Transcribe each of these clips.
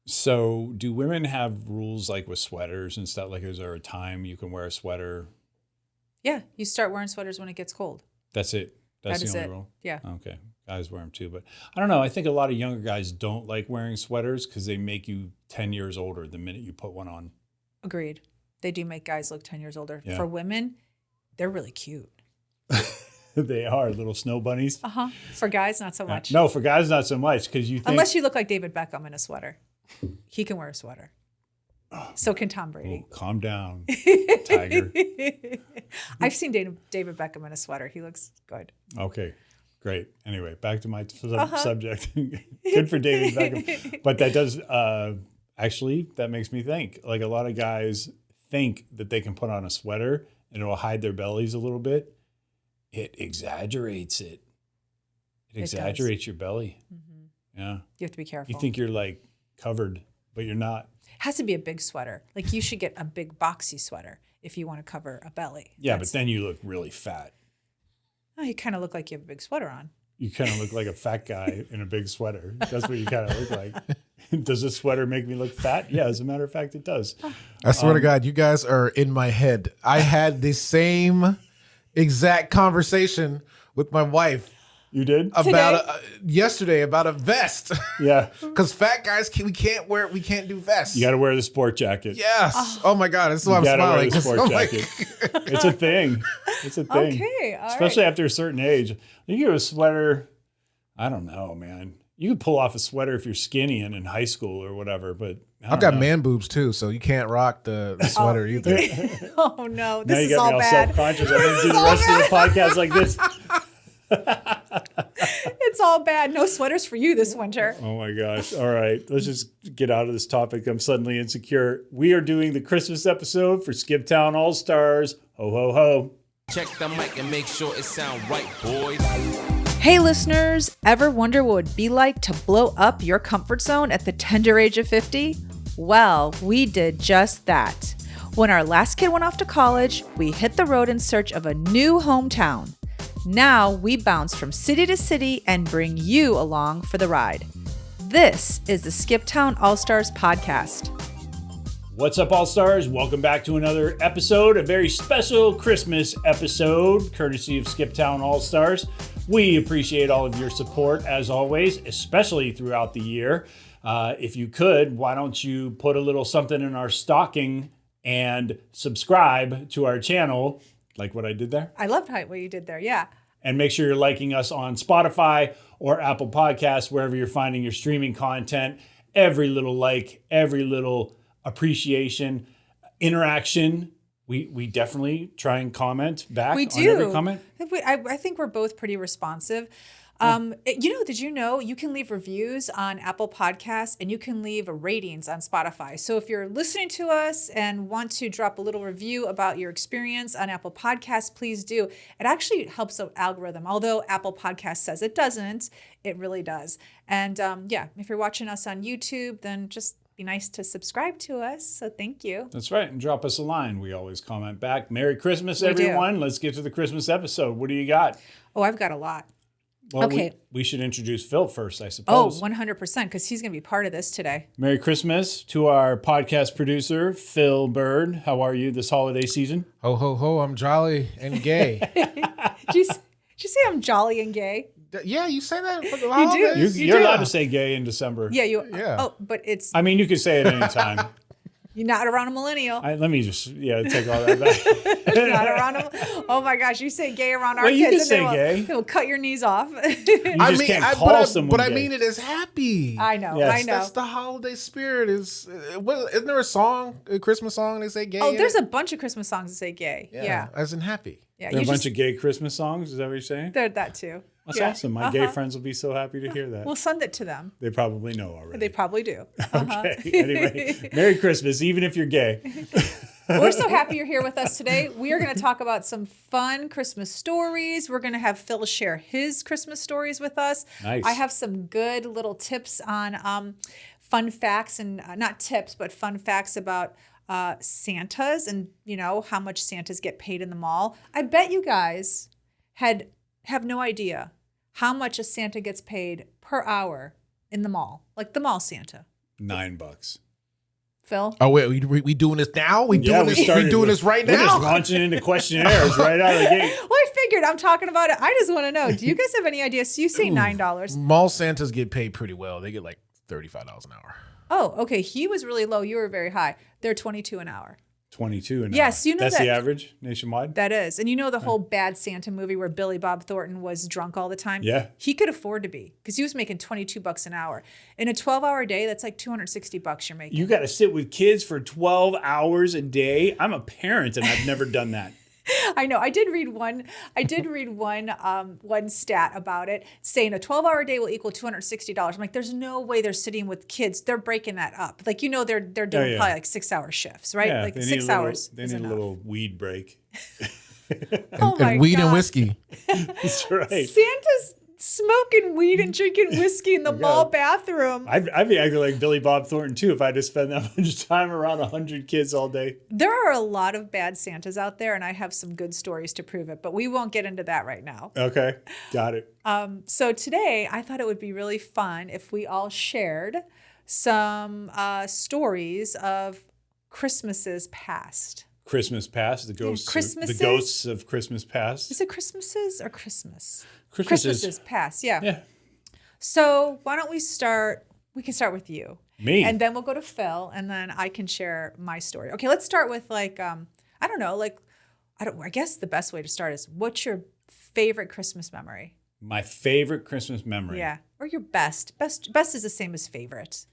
So do women have rules like with sweaters and stuff? Like, is there a time you can wear a sweater? Yeah, you start wearing sweaters when it gets cold. That's it. That's That is the only it. rule. Yeah. Okay. Guys wear them too, but I don't know. I think a lot of younger guys don't like wearing sweaters because they make you 10 years older the minute you put one on. Agreed. They do make guys look 10 years older. Yeah. For women, they're really cute. They are little snow bunnies. Uh-huh. For guys, not so much. No, for guys, not so much because you think. Unless you look like David Beckham in a sweater. He can wear a sweater. So can Tom Brady. Oh, calm down, Tiger. I've seen David Beckham in a sweater. He looks good. Okay, great. Anyway, back to my subject. Good for David Beckham. But that does, actually, that makes me think. Like a lot of guys think that they can put on a sweater and it will hide their bellies a little bit. It exaggerates it. It exaggerates your belly. Mm-hmm. Yeah. You have to be careful. You think you're like covered, but you're not. Has to be a big sweater. Like you should get a big boxy sweater if you want to cover a belly. Yeah, but then you look really fat. Oh, you kind of look like you have a big sweater on. You kind of look like a fat guy in a big sweater. That's what you kind of look like. Does this sweater make me look fat? Yeah, as a matter of fact, it does. I swear to God, you guys are in my head. I had the same exact conversation with my wife. You did? About yesterday about a vest. Yeah. Because fat guys, we can't do vests. You got to wear the sport jacket. Yes. Oh my God. That's why I'm You got to wear smiling. the sport jacket. It's a thing. It's a thing. Okay. All Especially right. after a certain age. You get a sweater. I don't know, man. You could pull off a sweater if you're skinny and in high school or whatever, but I've got man boobs too, so you can't rock the sweater either. Oh no, now this you is got all me all bad. self-conscious. I'm going to do the rest of the podcast like this. It's all bad. No sweaters for you this winter. Oh my gosh. All right. Let's just get out of this topic. I'm suddenly insecure. We are doing the Christmas episode for Skip Town All Stars. Ho, ho, ho. Check the mic and make sure it sound right, boys. Hey listeners, ever wonder what it would be like to blow up your comfort zone at the tender age of 50? Well, we did just that. When our last kid went off to college, we hit the road in search of a new hometown. Now we bounce from city to city and bring you along for the ride. This is the Skip Town All-Stars podcast. What's up, All-Stars? Welcome back to another episode, a very special Christmas episode, courtesy of Skip Town All-Stars. We appreciate all of your support, as always, especially throughout the year. If you could, why don't you put a little something in our stocking and subscribe to our channel, like what I did there? I loved what you did there, yeah. And make sure you're liking us on Spotify or Apple Podcasts, wherever you're finding your streaming content. Every little like, every little appreciation, interaction. We definitely try and comment back We on do. every comment. I think we're both pretty responsive. Did you know you can leave reviews on Apple Podcasts and you can leave ratings on Spotify? So if you're listening to us and want to drop a little review about your experience on Apple Podcasts, please do. It actually helps the algorithm. Although Apple Podcasts says it doesn't, it really does. And if you're watching us on YouTube, then just be nice to subscribe to us. So thank you. That's right. And drop us a line. We always comment back. Merry Christmas, We do. everyone. Let's get to the Christmas episode. What do you got? Oh, I've got a lot. Well, Okay. we should introduce Phil first, I Oh, suppose. 100%, because he's going to be part of this today. Merry Christmas to our podcast producer, Phil Bird. How are you this holiday season? Ho, ho, ho, I'm jolly and gay. Did you say I'm jolly and gay? Yeah, you say that for the do. holidays? You're do. allowed to say gay in December. Yeah, you. Yeah. Oh, but it's I mean, you can say it anytime. you're not around a millennial. Let me just, take all that back. Not around a. Oh my gosh, you say gay around our Well, you kids, can and say gay. They will cut your knees off. You just can't call someone but I gay. mean it is happy. I know, Yes. I know. That's the holiday spirit. Isn't there a song, a Christmas song they say gay? Oh, in there's it? a bunch of Christmas songs that say gay. Yeah, As in happy. yeah. There are You a bunch just, of gay Christmas songs. Is that what you're saying? they're that too. That's Yeah. awesome. My gay friends will be so happy to hear that. We'll send it to them. They probably know already. They probably do. Okay. Anyway, Merry Christmas, even if you're gay. We're so happy you're here with us today. We are going to talk about some fun Christmas stories. We're going to have Phil share his Christmas stories with us. Nice. I have some good little tips on fun facts and not tips, but fun facts about Santas and, how much Santas get paid in the mall. I bet you guys have no idea how much a Santa gets paid per hour in the mall, like the mall Santa. $9. Phil? Oh wait, we doing this now? We doing this right We're just now? launching into questionnaires right out of the gate. Well, I figured I'm talking about it. I just want to know. Do you guys have any ideas? So you say $9. Mall Santas get paid pretty well. They get like $35 an hour. Oh, okay. He was really low. You were very high. They're $22 an hour. 22 an Yes, hour. you know That's that- the average nationwide? That is. And you know the whole Bad Santa movie where Billy Bob Thornton was drunk all the time? Yeah. He could afford to be because he was making $22 an hour. In a 12-hour day, that's like $260 you're making. You got to sit with kids for 12 hours a day. I'm a parent and I've never done that. I know. I did read one stat about it saying a 12-hour day will equal $260. I'm like, there's no way they're sitting with kids. They're breaking that up. Like, you know, they're doing yeah. probably like 6-hour shifts, right? Yeah, like they 6 need hours. They is need enough. a little weed break. Oh my And weed and God. whiskey. That's right. Santa's smoking weed and drinking whiskey in the mall bathroom. I'd be acting like Billy Bob Thornton too if I had to spend that much time around 100 kids all day. There are a lot of bad Santas out there, and I have some good stories to prove it, but we won't get into that right now. Okay, got it. So today, I thought it would be really fun if we all shared some stories of Christmases past. Christmas past, the ghosts, Christmases? the ghosts of Christmas past. Is it Christmases or Christmas? Christmases. Christmases past, yeah. Yeah, So why don't we start? We can start with you. me. And then we'll go to Phil, and then I can share my story. Okay, let's start with I guess the best way to start is what's your favorite Christmas memory? My favorite Christmas memory. Yeah, or your best. Best is the same as favorite.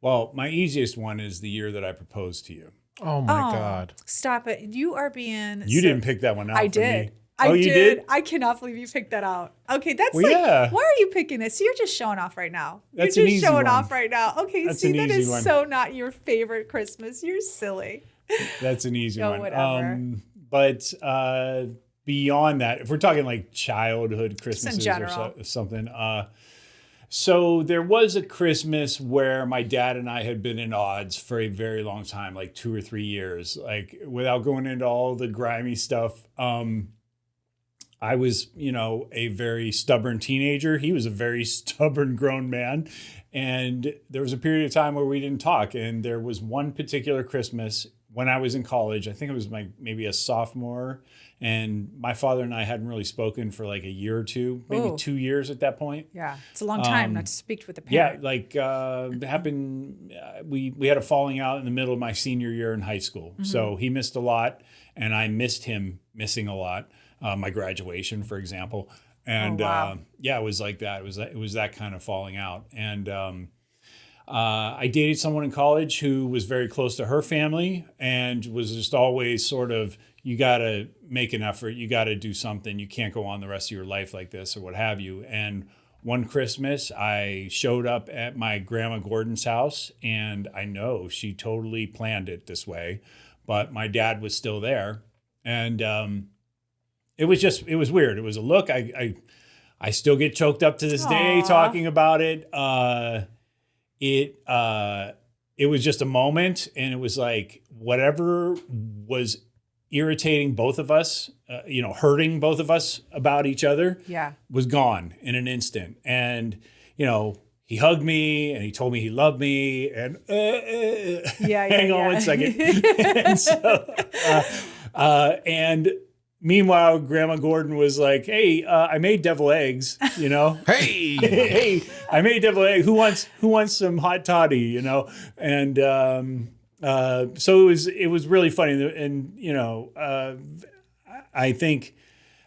Well, my easiest one is the year that I proposed to you. Oh my God. Stop it! You are being. You didn't pick that one out. I for did. Me. I You did. I cannot believe you picked that out. Okay, that's Well, yeah. Why are you picking this? You're just showing off right now. That's You're an just easy showing one. off right now. Okay, That's see, an that easy is one. so not your favorite Christmas. You're silly. That's an easy Oh, one. whatever. But beyond that, if we're talking like childhood Christmases or general. something, so there was a Christmas where my dad and I had been in odds for a very long time, like 2 or 3 years. Like without going into all the grimy stuff, I was, a very stubborn teenager. He was a very stubborn grown man. And there was a period of time where we didn't talk. And there was one particular Christmas when I was in college. I think it was maybe a sophomore. And my father and I hadn't really spoken for like a year or two, maybe Ooh. 2 years at that point. Yeah, it's a long time not to speak with a Yeah, parent. like it happened. We had a falling out in the middle of my senior year in high school. So he missed a lot, and I missed him missing a lot. My graduation, for example, and wow. it was like that. It was that kind of falling out. And I dated someone in college who was very close to her family, and was just always sort of, you got to make an effort. You got to do something. You can't go on the rest of your life like this or what have you. And one Christmas, I showed up at my grandma Gordon's house, and I know she totally planned it this way, but my dad was still there. And it was weird. It was a look. I still get choked up to this day Aw. talking about it. It was just a moment, and it was like whatever was irritating both of us, hurting both of us about each other, Yeah. was gone in an instant. And, he hugged me and he told me he loved me, and hang on 1 second. And meanwhile, Grandma Gordon was like, "Hey, I made devil eggs, Hey. hey, I made devil egg. Who wants some hot toddy, And so it was really funny. And I think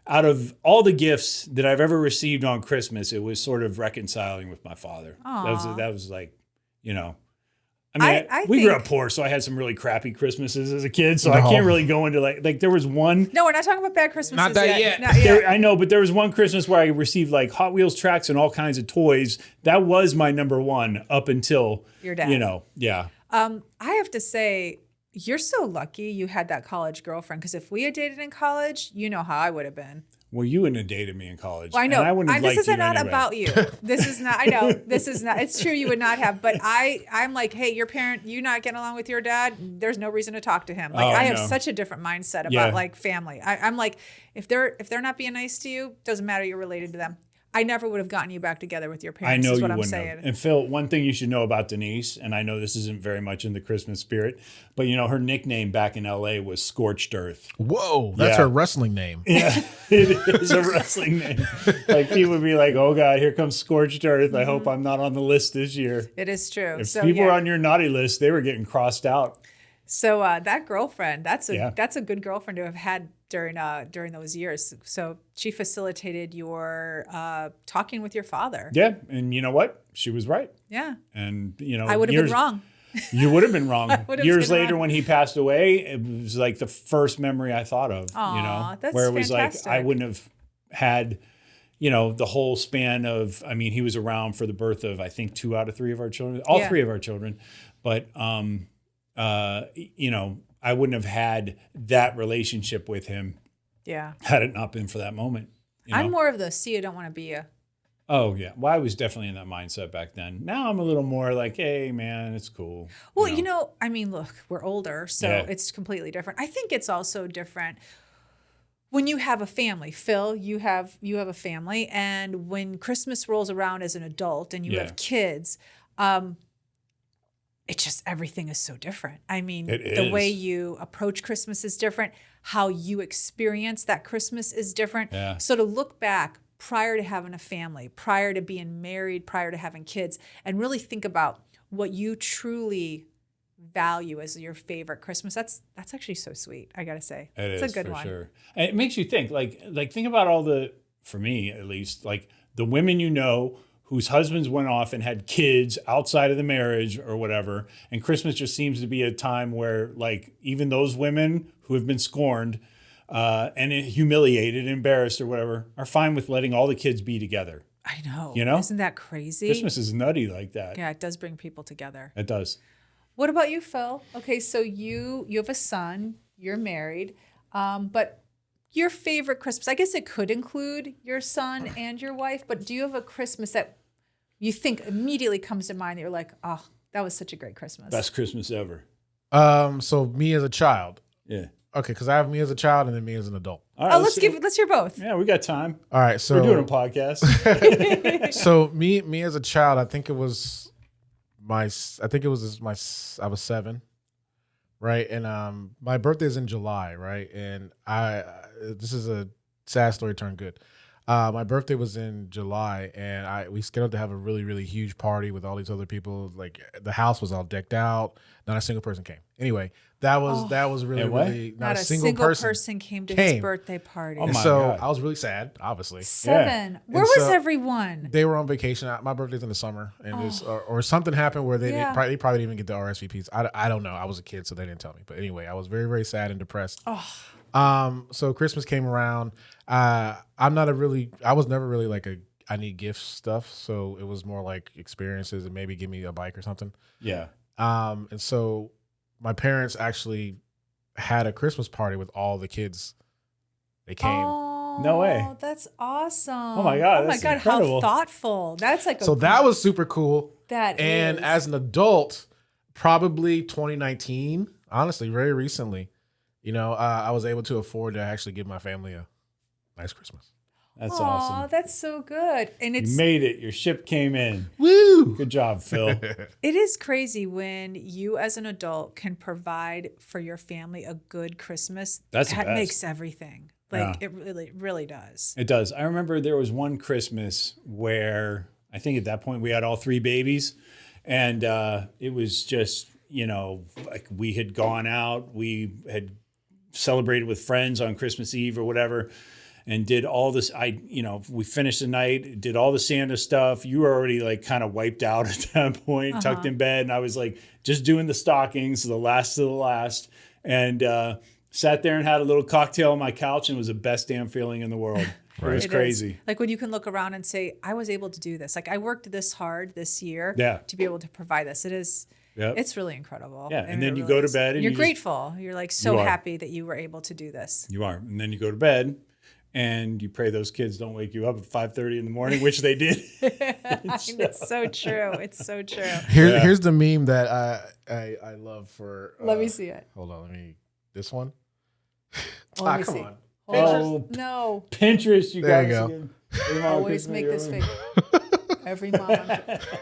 out of all the gifts that I've ever received on Christmas, it was sort of reconciling with my father. That was like, I we grew think- up poor, so I had some really crappy Christmases as a kid. So I can't really go into like there was one. No, we're not talking about bad Christmases Not that yet. Not yet. I know, but there was one Christmas where I received like Hot Wheels tracks and all kinds of toys. That was my number one up until Your dad. Yeah. I have to say, you're so lucky you had that college girlfriend, because if we had dated in college, you know how I would have been. Well, you wouldn't have dated me in college. Well, I know. And I wouldn't have This liked is you not anyway. about you. This is not. I know. This is not. It's true. You would not have. But I'm like, hey, your parent, you not getting along with your dad. There's no reason to talk to him. Like, I have no. such a different mindset about Yeah. like family. I'm like, if they're not being nice to you, doesn't matter. You're related to them. I never would have gotten you back together with your I parents. know is you what I'm wouldn't saying. have. And Phil, one thing you should know about Denise, and I know this isn't very much in the Christmas spirit, but her nickname back in LA was Scorched Earth. Whoa, that's Yeah. her wrestling name. Yeah, it is a wrestling name. Like people would be like, "Oh God, here comes Scorched Earth. I hope I'm not on the list this year." It is true. If So people yeah. were on your naughty list, they were getting crossed out. So that girlfriend, that's a Yeah. that's a good girlfriend to have had during those years. So she facilitated your talking with your father. Yeah, and you know what? She was right. Yeah. And I would have been wrong. You would have been wrong. would have Years been later, wrong. when he passed away, it was like the first memory I thought of. Aw, that's where it was fantastic. like I wouldn't have had, the whole span of. I mean, he was around for the birth of I think 2 out of 3 of our children, all Yeah. 3 of our children, but I wouldn't have had that relationship with him Yeah. had it not been for that moment. I'm more of the see you don't want to be you. Oh yeah. Well, I was definitely in that mindset back then. Now I'm a little more like, hey man, it's cool. Well, I mean, look, we're older, so Yeah. it's completely different. I think it's also different when you have a family. Phil, you have a family, and when Christmas rolls around as an adult and you Yeah. have kids, it's just everything is so different. I mean, It the way is. you approach Christmas is different. How you experience that Christmas is different. Yeah. So to look back prior to having a family, prior to being married, prior to having kids, and really think about what you truly value as your favorite Christmas. That's actually so sweet. I gotta say, It's a good for one. sure. And it makes you think, like think about all for me at least, like the women whose husbands went off and had kids outside of the marriage or whatever. And Christmas just seems to be a time where like even those women who have been scorned and humiliated, embarrassed or whatever, are fine with letting all the kids be together. I know. You know? Isn't that crazy? Christmas is nutty like that. Yeah, it does bring people together. It does. What about you, Phil? Okay, so you have a son, you're married, but your favorite Christmas, I guess it could include your son and your wife, but do you have a Christmas that you think immediately comes to mind that you're like, oh, that was such a great Christmas? Best Christmas ever. So me as a child. Yeah. Okay, because I have me as a child and then me as an adult. All right, let's hear both. Yeah, we got time. All right, so We're doing a podcast. so me as a child, I think it was I was 7, right? And my birthday's in July, right? And this is a sad story turned good. My birthday was in July, and we scheduled to have a really, really huge party with all these other people. Like the house was all decked out. Not a single person came. Anyway, that was really, And what? really Not a single person came to his birthday party. Oh And my so God. I was really sad, obviously. 7. Where And was so- everyone? They were on vacation. My birthday's in the summer, and or something happened where they Yeah. they probably didn't even get the RSVPs. I don't know. I was a kid, so they didn't tell me. But anyway, I was very, very sad and depressed. So Christmas came around. I was never really like I need gifts stuff. So it was more like experiences and maybe give me a bike or something. Yeah. And so my parents actually had a Christmas party with all the kids. They came. Oh, No way. That's awesome. Oh my God, Oh my that's God, incredible. how thoughtful. That's like So that was super cool. That And is. as an adult, probably 2019, honestly, very recently, I was able to afford to actually give my family a nice Christmas. That's Aw, awesome. that's so good. And You it's made it. Your ship came in. Woo! Good job, Phil. it is crazy when you as an adult can provide for your family a good Christmas. That's the that best. makes everything. Like Yeah. it really does. It does. I remember there was one Christmas where I think at that point we had all 3 babies, and it was just, like we had gone out, we had celebrated with friends on Christmas Eve or whatever, and did all this. We finished the night, did all the Santa stuff. You were already like kind of wiped out at that point, tucked in bed, and I was like just doing the stockings, the last of the last, and sat there and had a little cocktail on my couch, and it was the best damn feeling in the world. It was It is. crazy. Like when you can look around and say, I was able to do this. Like I worked this hard this year Yeah. to be able to provide this. It is. Yep. It's really incredible. Yeah, and then it you go to is. bed and you're you just- grateful. You're like so You are. happy that you were able to do this. You are. And then you go to bed and you pray those kids don't wake you up at 5:30 in the morning, which they did. It's so true. It's so true. Here's the meme that I love for. Let me see it. Hold on, this one. Let me come see. on. Oh, No. Pinterest, you There guys. you go. Again. Always make this face. Every mom.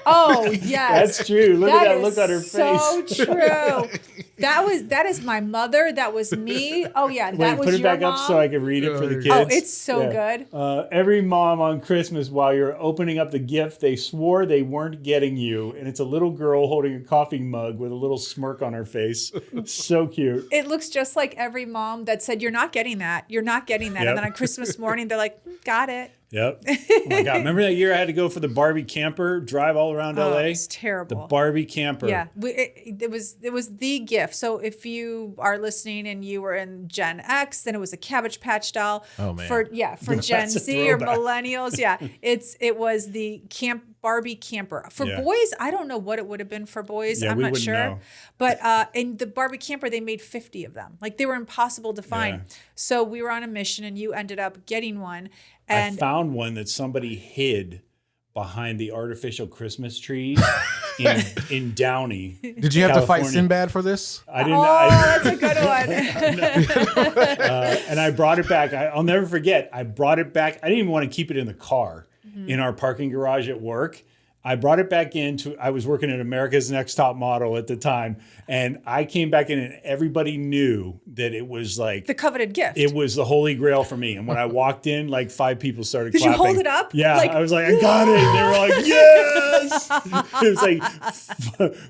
Oh yes, That's true. Look at that look on her so face. So true. That is my mother. That was me. Oh yeah, that was put it your back mom. up so I can read it for the kids. Oh, it's so good. Every mom on Christmas, while you're opening up the gift they swore they weren't getting you, and it's a little girl holding a coffee mug with a little smirk on her face. So cute. It looks just like every mom that said, "You're not getting that. You're not getting that." Yep. And then on Christmas morning, they're like, "Got it." Yep. Oh my God. Remember that year I had to go for the Barbie camper, drive all around LA? It's terrible. The Barbie camper. Yeah, it was the gift. So if you are listening and you were in Gen X, then it was a Cabbage Patch doll. Oh man. For Gen That's a Z or throwback. millennials, yeah, it was the Barbie camper. For boys, I don't know what it would have been for boys. Yeah, I'm we not wouldn't sure. know. But in the Barbie camper, they made 50 of them. Like they were impossible to find. Yeah. So we were on a mission, and you ended up getting one. I And found one that somebody hid behind the artificial Christmas trees in Downey. Did you have to fight California. Sinbad for this? I didn't. oh, I, that's a good one. and I brought it back. I'll never forget. I brought it back. I didn't even want to keep it in the car in our parking garage at work. I brought it back I was working at America's Next Top Model at the time. And I came back in and everybody knew that it was like The coveted gift. it was the holy grail for me. And when I walked in, like 5 people started Did you clapping. hold it up? Yeah. Like, I was like, I got it. And they were like, yes. It was like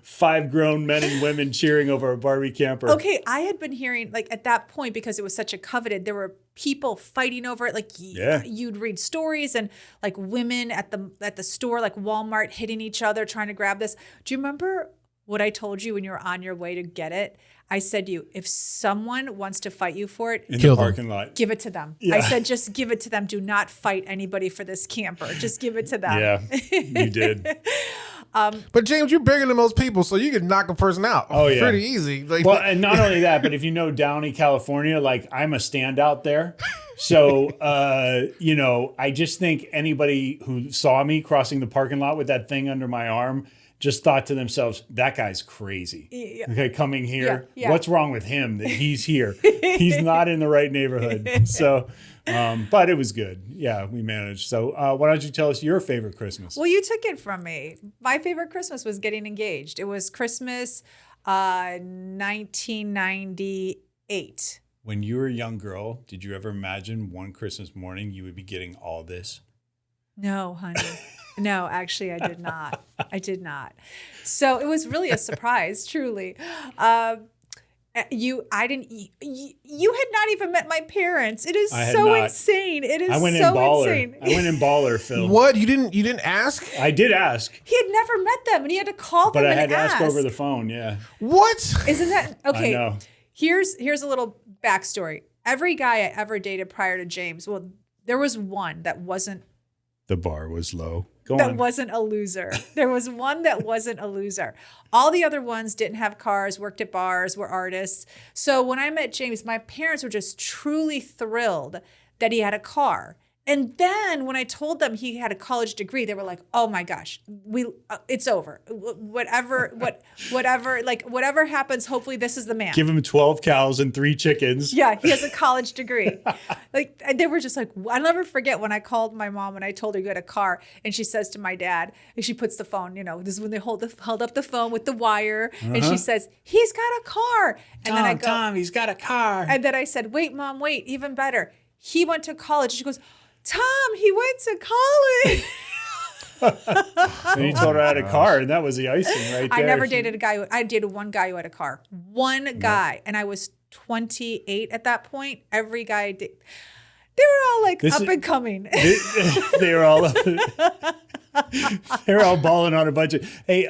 5 grown men and women cheering over a Barbie camper. Okay, I had been hearing, like, at that point, because it was such a coveted, there were people fighting over it. Like, Yeah. you'd read stories and like women at the store, like Walmart, hitting each other trying to grab this. Do you remember what I told you when you were on your way to get it? I said to you, if someone wants to fight you for it, In Kill the them. parking lot. give it to them. Yeah. I said, just give it to them. Do not fight anybody for this camper. Just give it to them. Yeah, you did. But James, you're bigger than most people, so you can knock a person out. Oh, yeah. Pretty easy. Like, Well, and not only that, but if you know Downey, California, like I'm a standout there. So, I just think anybody who saw me crossing the parking lot with that thing under my arm just thought to themselves, that guy's crazy. Yeah. Okay, coming here. Yeah, yeah. What's wrong with him that he's here? He's not in the right neighborhood. So, but it was good. Yeah, we managed. So why don't you tell us your favorite Christmas? Well, you took it from me. My favorite Christmas was getting engaged. It was Christmas 1998. When you were a young girl, did you ever imagine one Christmas morning you would be getting all this? No, honey. No, actually, I did not. I did not. So it was really a surprise, truly. You had not even met my parents. It is I had so not. insane. It is I went so in baller. insane. I went in baller, Phil. what? You didn't ask? I did ask, He had never met them, and he had to call them but I and had to ask over the phone. Yeah, What? Isn't that okay? I know. Here's a little backstory. Every guy I ever dated prior to James, well, there was one that wasn't The bar was low. Go on. wasn't a loser. There was one that wasn't a loser. All the other ones didn't have cars, worked at bars, were artists. So when I met James, my parents were just truly thrilled that he had a car. And then when I told them he had a college degree, they were like, "Oh my gosh, it's over. Whatever happens, hopefully this is the man." Give him 12 cows and 3 chickens. Yeah, he has a college degree. Like they were just like, I'll never forget when I called my mom and I told her you had a car, and she says to my dad, and she puts the phone, this is when they held up the phone with the wire, and she says, "He's got a car." And then I go, Tom, he's got a car. and then I said, "Wait, Mom, wait, even better. He went to college." She goes, "Tom, he went to college." And he told her I had a car, and that was the icing right there. I never dated a guy. I dated one guy who had a car. One guy. And I was 28 at that point. Every guy I did. They were all like This up is- and coming. They were all they're all balling on a budget. Hey,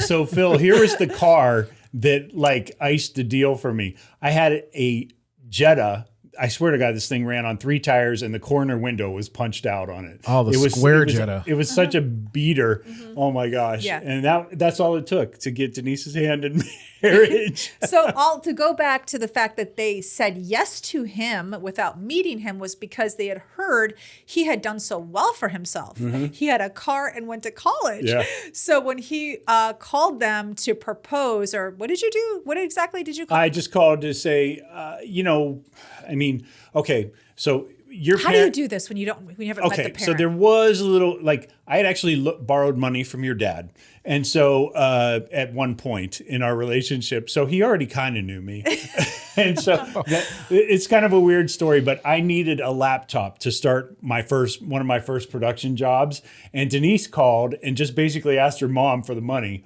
so Phil, here was the car that like iced the deal for me. I had a Jetta. I swear to God, this thing ran on 3 tires and the corner window was punched out on it. Oh, the It was square Jetta. It was such a beater. Oh my gosh. Yeah. And that's all it took to get Denise's hand in marriage. So all to go back to the fact that they said yes to him without meeting him was because they had heard he had done so well for himself. He had a car and went to college. Yeah. So when he called them to propose, or what did you do? What exactly did you call? I just called to say, okay, so How do you do this when you haven't met the parent? So there was a little, like, I had actually borrowed money from your dad. And so at one point in our relationship, so he already kind of knew me. And so it's kind of a weird story, but I needed a laptop to start one of my first production jobs. And Denise called and just basically asked her mom for the money.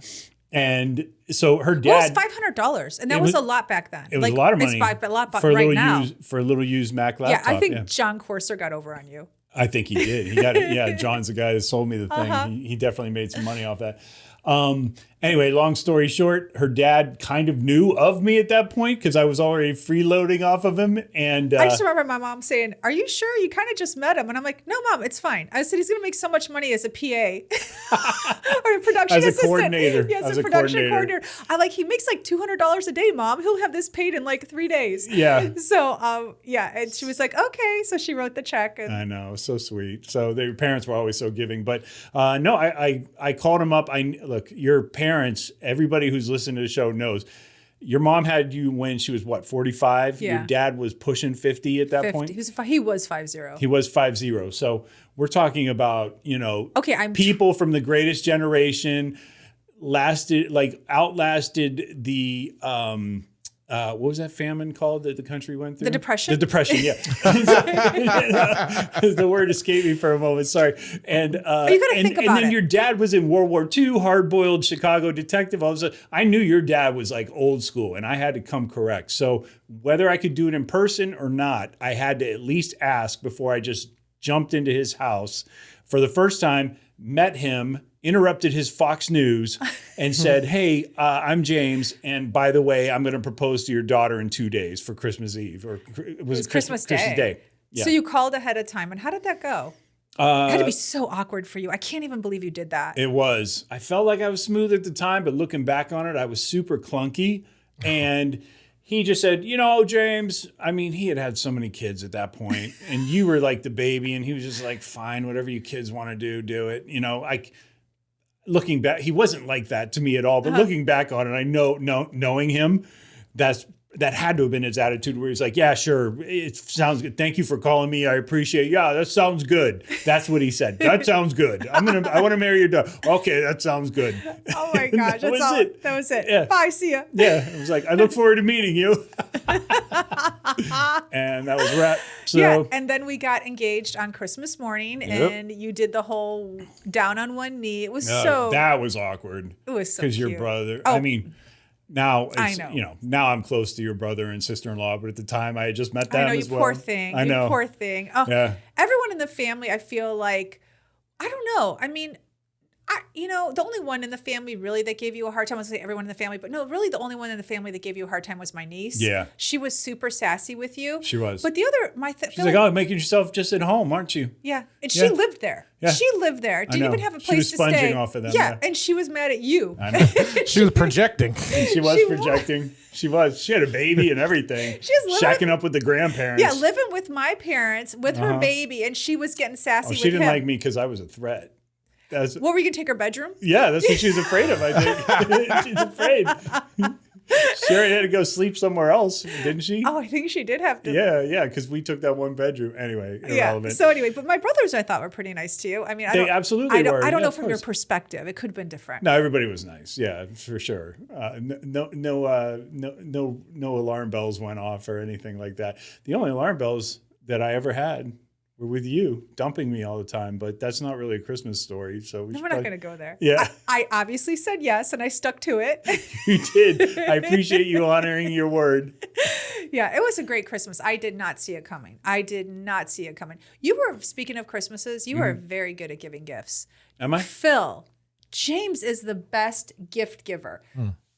And so her dad. Well, it was $500, and that was a lot back then. It was a lot of money. It's a lot for right now. For a little used Mac laptop. Yeah, I think John Corser got over on you. I think he did. He got it. Yeah, John's the guy that sold me the thing. He definitely made some money off that. Anyway, long story short, her dad kind of knew of me at that point because I was already freeloading off of him. And I just remember my mom saying, "Are you sure? You kind of just met him." And I'm like, "No, Mom, it's fine." I said, "He's going to make so much money as a PA or a production as assistant." A coordinator. Yes, as a production coordinator. He makes like $200 a day, Mom. He'll have this paid in like 3 days. Yeah. So, and she was like, "Okay." So she wrote the check. And I know, so sweet. So their parents were always so giving. But no, I called him up. Look, your parents, everybody who's listening to the show knows your mom had you when she was 45. Yeah. Your dad was pushing 50 at that 50. point. He was 50. He was 50. So we're talking about, people from the greatest generation outlasted the what was that famine called that the country went through? The Depression? The Depression, yeah. The word escaped me for a moment. Sorry. And you got to think about it. And then your dad was in World War II, hard-boiled Chicago detective. All of a sudden, I knew your dad was like old school, and I had to come correct. So whether I could do it in person or not, I had to at least ask before I just jumped into his house. For the first time, met him, interrupted his Fox News and said, "Hey, I'm James, and by the way, I'm going to propose to your daughter in 2 days for Christmas Eve." Or was it Christmas Day? Christmas Day. Yeah. So you called ahead of time, and how did that go? It had to be so awkward for you. I can't even believe you did that. It was. I felt like I was smooth at the time, but looking back on it, I was super clunky. And he just said, James, I mean, he had so many kids at that point, and you were like the baby, and he was just like, "Fine, whatever you kids want to do it." Looking back, he wasn't like that to me at all. But looking back on it, I knowing him, that had to have been his attitude where he's like, "Yeah, sure, it sounds good. Thank you for calling me. I appreciate it. Yeah, that sounds good." That's what he said. "That sounds good. I want to marry your daughter." "Okay, that sounds good." Oh my gosh, that was it. Yeah. Bye, see ya. Yeah, it was like, "I look forward to meeting you." And that was wrap. So, yeah, and then we got engaged on Christmas morning, and you did the whole down on one knee. It was that was awkward. It was so because cute. your brother. Oh. I mean, now it's, I know. Now I'm close to your brother and sister-in-law, but at the time I had just met them I know, as you well. poor thing. I know. You poor thing. Oh, yeah. Everyone in the family, I feel like, I don't know. I mean, the only one in the family really that gave you a hard time, I was going to say everyone in the family, but no, really the only one in the family that gave you a hard time was my niece. Yeah. She was super sassy with you. She was. But the other, she's like, "Oh, making yourself just at home, aren't you?" Yeah. And she lived there. Yeah. She lived there. Didn't even have a place to stay. She was sponging off of them. Yeah. And she was mad at you. I know. She was projecting. She was projecting. She was. She had a baby and everything. She was shacking up with the grandparents. Yeah, living with my parents, with her baby, and she was getting sassy with him. She didn't like me because I was a threat. What, were you going to take her bedroom? Yeah, that's what she was afraid of, I think. She's afraid. She already had to go sleep somewhere else, didn't she? Oh, I think she did have to. Yeah, because we took that one bedroom. Anyway, irrelevant. Yeah, so anyway, but my brothers I thought were pretty nice to you. I mean, they absolutely were. I don't know from your perspective. It could have been different. No, everybody was nice. Yeah, for sure. No alarm bells went off or anything like that. The only alarm bells that I ever had were with you dumping me all the time, but that's not really a Christmas story. So we're not going to go there. Yeah. I obviously said yes, and I stuck to it. You did. I appreciate you honoring your word. Yeah, it was a great Christmas. I did not see it coming. You were, speaking of Christmases, you were very good at giving gifts. Am I? Phil, James is the best gift giver.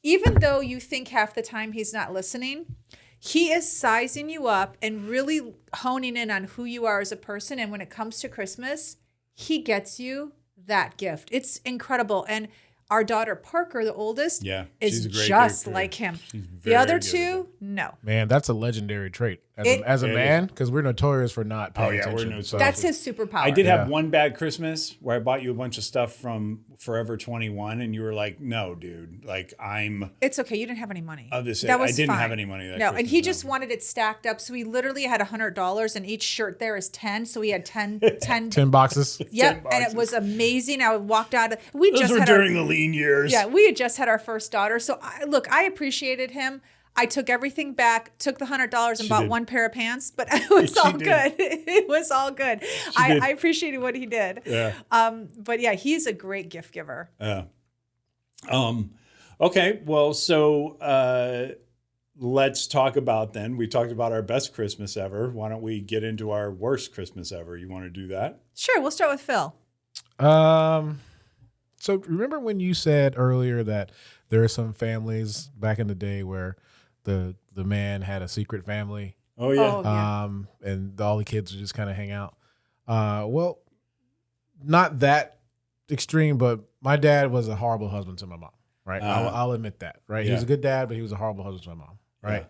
Even though you think half the time he's not listening, he is sizing you up and really honing in on who you are as a person. And when it comes to Christmas, he gets you that gift. It's incredible. And our daughter Parker, the oldest, is just like him. The other two, no. Man, that's a legendary trait. as a man, because we're notorious for not paying we're attention. notorious. That's his superpower. I did have one bad Christmas where I bought you a bunch of stuff from Forever 21, and you were like, "No, dude, like It's okay. You didn't have any money. I didn't fine. have any money. No, and he just wanted it stacked up. So he literally had $100, and each shirt there is 10. So he had 10 10 boxes. Yep, 10 and it was amazing. I walked out. Those were during the lean years. Yeah, we had just had our first daughter. So I appreciated him. I took everything back, took the $100 and bought one pair of pants, but it was all good. It was all good. I appreciated what he did. Yeah. But yeah, he's a great gift giver. Yeah. Okay. Well, so let's talk about then. We talked about our best Christmas ever. Why don't we get into our worst Christmas ever? You want to do that? Sure. We'll start with Phil. So remember when you said earlier that there are some families back in the day where the man had a secret family? Oh yeah. Oh, yeah. And all the kids would just kind of hang out. Well, not that extreme, but my dad was a horrible husband to my mom. Right. I'll admit that. Right. He was a good dad, but he was a horrible husband to my mom. Right.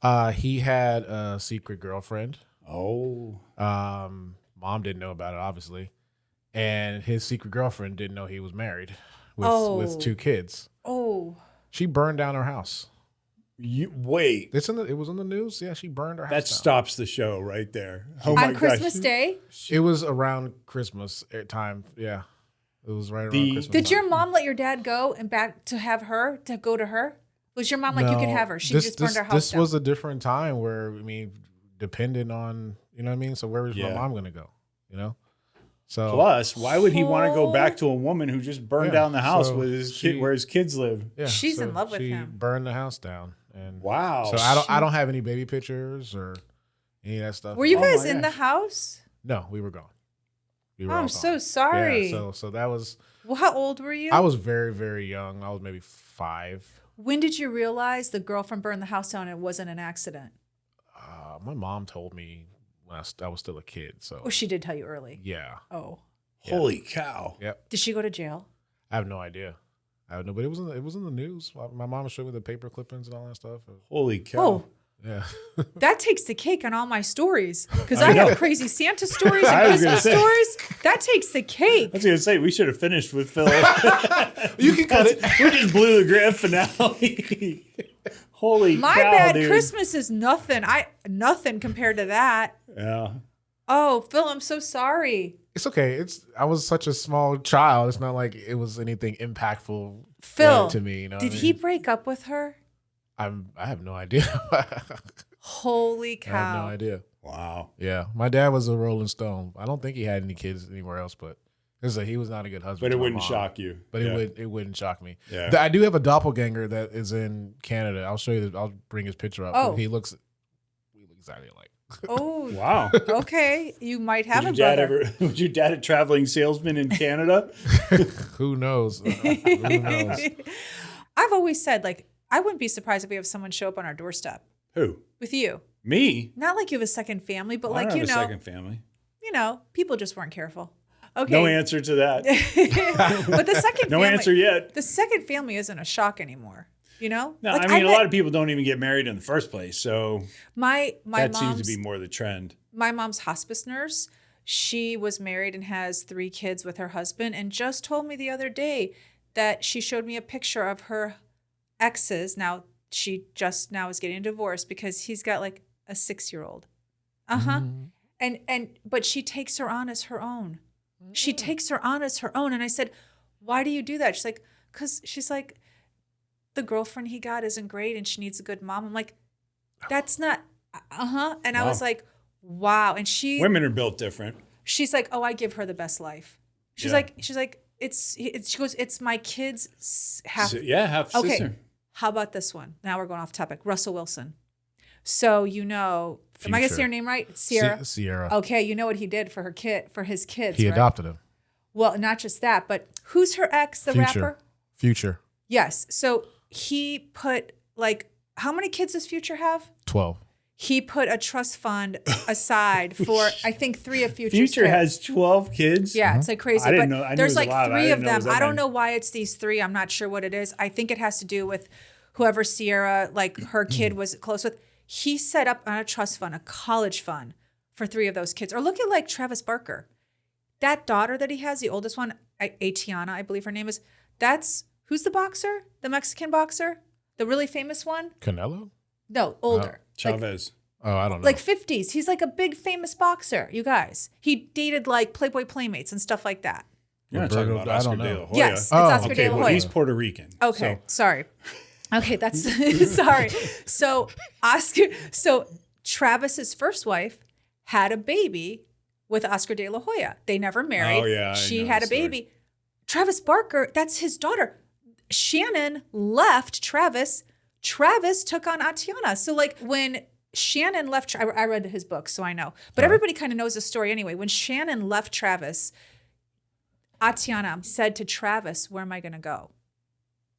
Yeah. He had a secret girlfriend. Oh. Mom didn't know about it, obviously. And his secret girlfriend didn't know he was married with 2 kids. Oh. She burned down her house. You wait. It was in the news. Yeah, she burned her house That down. stops the show right there. Oh my On Christmas Day? It was around Christmas time. Yeah. It was right around Christmas. Did your mom let your dad go and back to have her, to go to her? Was your mom like, you can have her? She just burned her house This down. was a different time where, depending on, you know what I mean? So where was my mom going to go? You know? So plus, why would he want to go back to a woman who just burned down the house with his where his kids live? Yeah, she's in love with him. She burned the house down. And wow. So I don't have any baby pictures or any of that stuff. Were you guys in the house? No, we were gone. I'm so sorry. Yeah, so that was. Well, how old were you? I was very, very young. I was maybe 5. When did you realize the girlfriend burned the house down and it wasn't an accident? My mom told me when I was still a kid. So. Oh, she did tell you early. Yeah. Oh. Holy cow. Yep. Did she go to jail? I have no idea. I don't know, but it was in the news. My mom showed me the paper clippings and all that stuff. Holy cow. Oh. Yeah. That takes the cake on all my stories. Because I have crazy Santa stories and Christmas stories. That takes the cake. I was going to say, we should have finished with Phil. You can cut it. We just blew the grand finale. Holy My cow, bad dude. Christmas is nothing. Nothing compared to that. Yeah. Oh, Phil, I'm so sorry. It's okay. I was such a small child. It's not like it was anything impactful Phil, to me. You know did he break up with her? I have no idea. Holy cow. I have no idea. Wow. Yeah. My dad was a Rolling Stone. I don't think he had any kids anywhere else, but he was not a good husband. But it to my wouldn't mom. shock you. But it wouldn't shock me. Yeah. I do have a doppelganger that is in Canada. I'll show you. I'll bring his picture up. Oh. We look exactly alike. Oh. Wow. Okay. You might have a Was your brother. was your dad a traveling salesman in Canada? Who knows? Who knows? I've always said, I wouldn't be surprised if we have someone show up on our doorstep Who? with you. Me? Not like you have a second family, but I don't have a second family. People just weren't careful. Okay. No answer to that. But the second No family, answer yet. The second family isn't a shock anymore. No, I mean, a lot of people don't even get married in the first place. So my that mom's, seems to be more the trend. My mom's hospice nurse, she was married and has 3 kids with her husband, and just told me the other day that she showed me a picture of her exes. Now, she just now is getting a divorce because he's got a 6-year-old. But she takes her on as her own. She takes her on as her own. And I said, why do you do that? She's like, because she's like, the girlfriend he got isn't great and she needs a good mom. I'm like, that's not, And I was like, wow. And Women are built different. She's like, oh, I give her the best life. She's like, she goes, it's my kids half. Half Okay. sister. How about this one? Now we're going off topic. Russell Wilson. So, am I going to say her name right? Sierra. Sierra. Okay. You know what he did for his kids. He right? adopted him. Well, not just that, but who's her ex, the rapper? Future. Yes. So he put how many kids does Future have? 12. He put a trust fund aside for, I think, 3 of Future's Future kids. has 12 kids. Yeah, it's crazy. I didn't but know. I knew there's it was a lot. 3 I of didn't know it them. was that I don't many. know why it's these 3. I'm not sure what it is. I think it has to do with whoever Sierra, her kid was close with. He set up on a trust fund, a college fund for 3 of those kids. Or look at like Travis Barker. That daughter that he has, the oldest one, Atiana, I believe her name is, who's the boxer? The Mexican boxer? The really famous one? Canelo? No, older. Chavez. I don't know. Like 50s. He's like a big famous boxer, you guys. He dated like Playboy Playmates and stuff like that. You're not talking about I Oscar don't De know. La Hoya. Yes, it's Oh, Oscar Okay, De La well, Hoya. he's Puerto Rican. Okay, So, sorry. Okay, that's sorry. So Travis's first wife had a baby with Oscar De La Hoya. They never married. Oh, yeah, I she know had the a baby. Travis Barker, that's his daughter. Shannon left Travis. Travis took on Atiana. So like when Shannon left, I read his book, so I know. But everybody kind of knows the story anyway. When Shannon left Travis, Atiana said to Travis, "Where am I going to go?"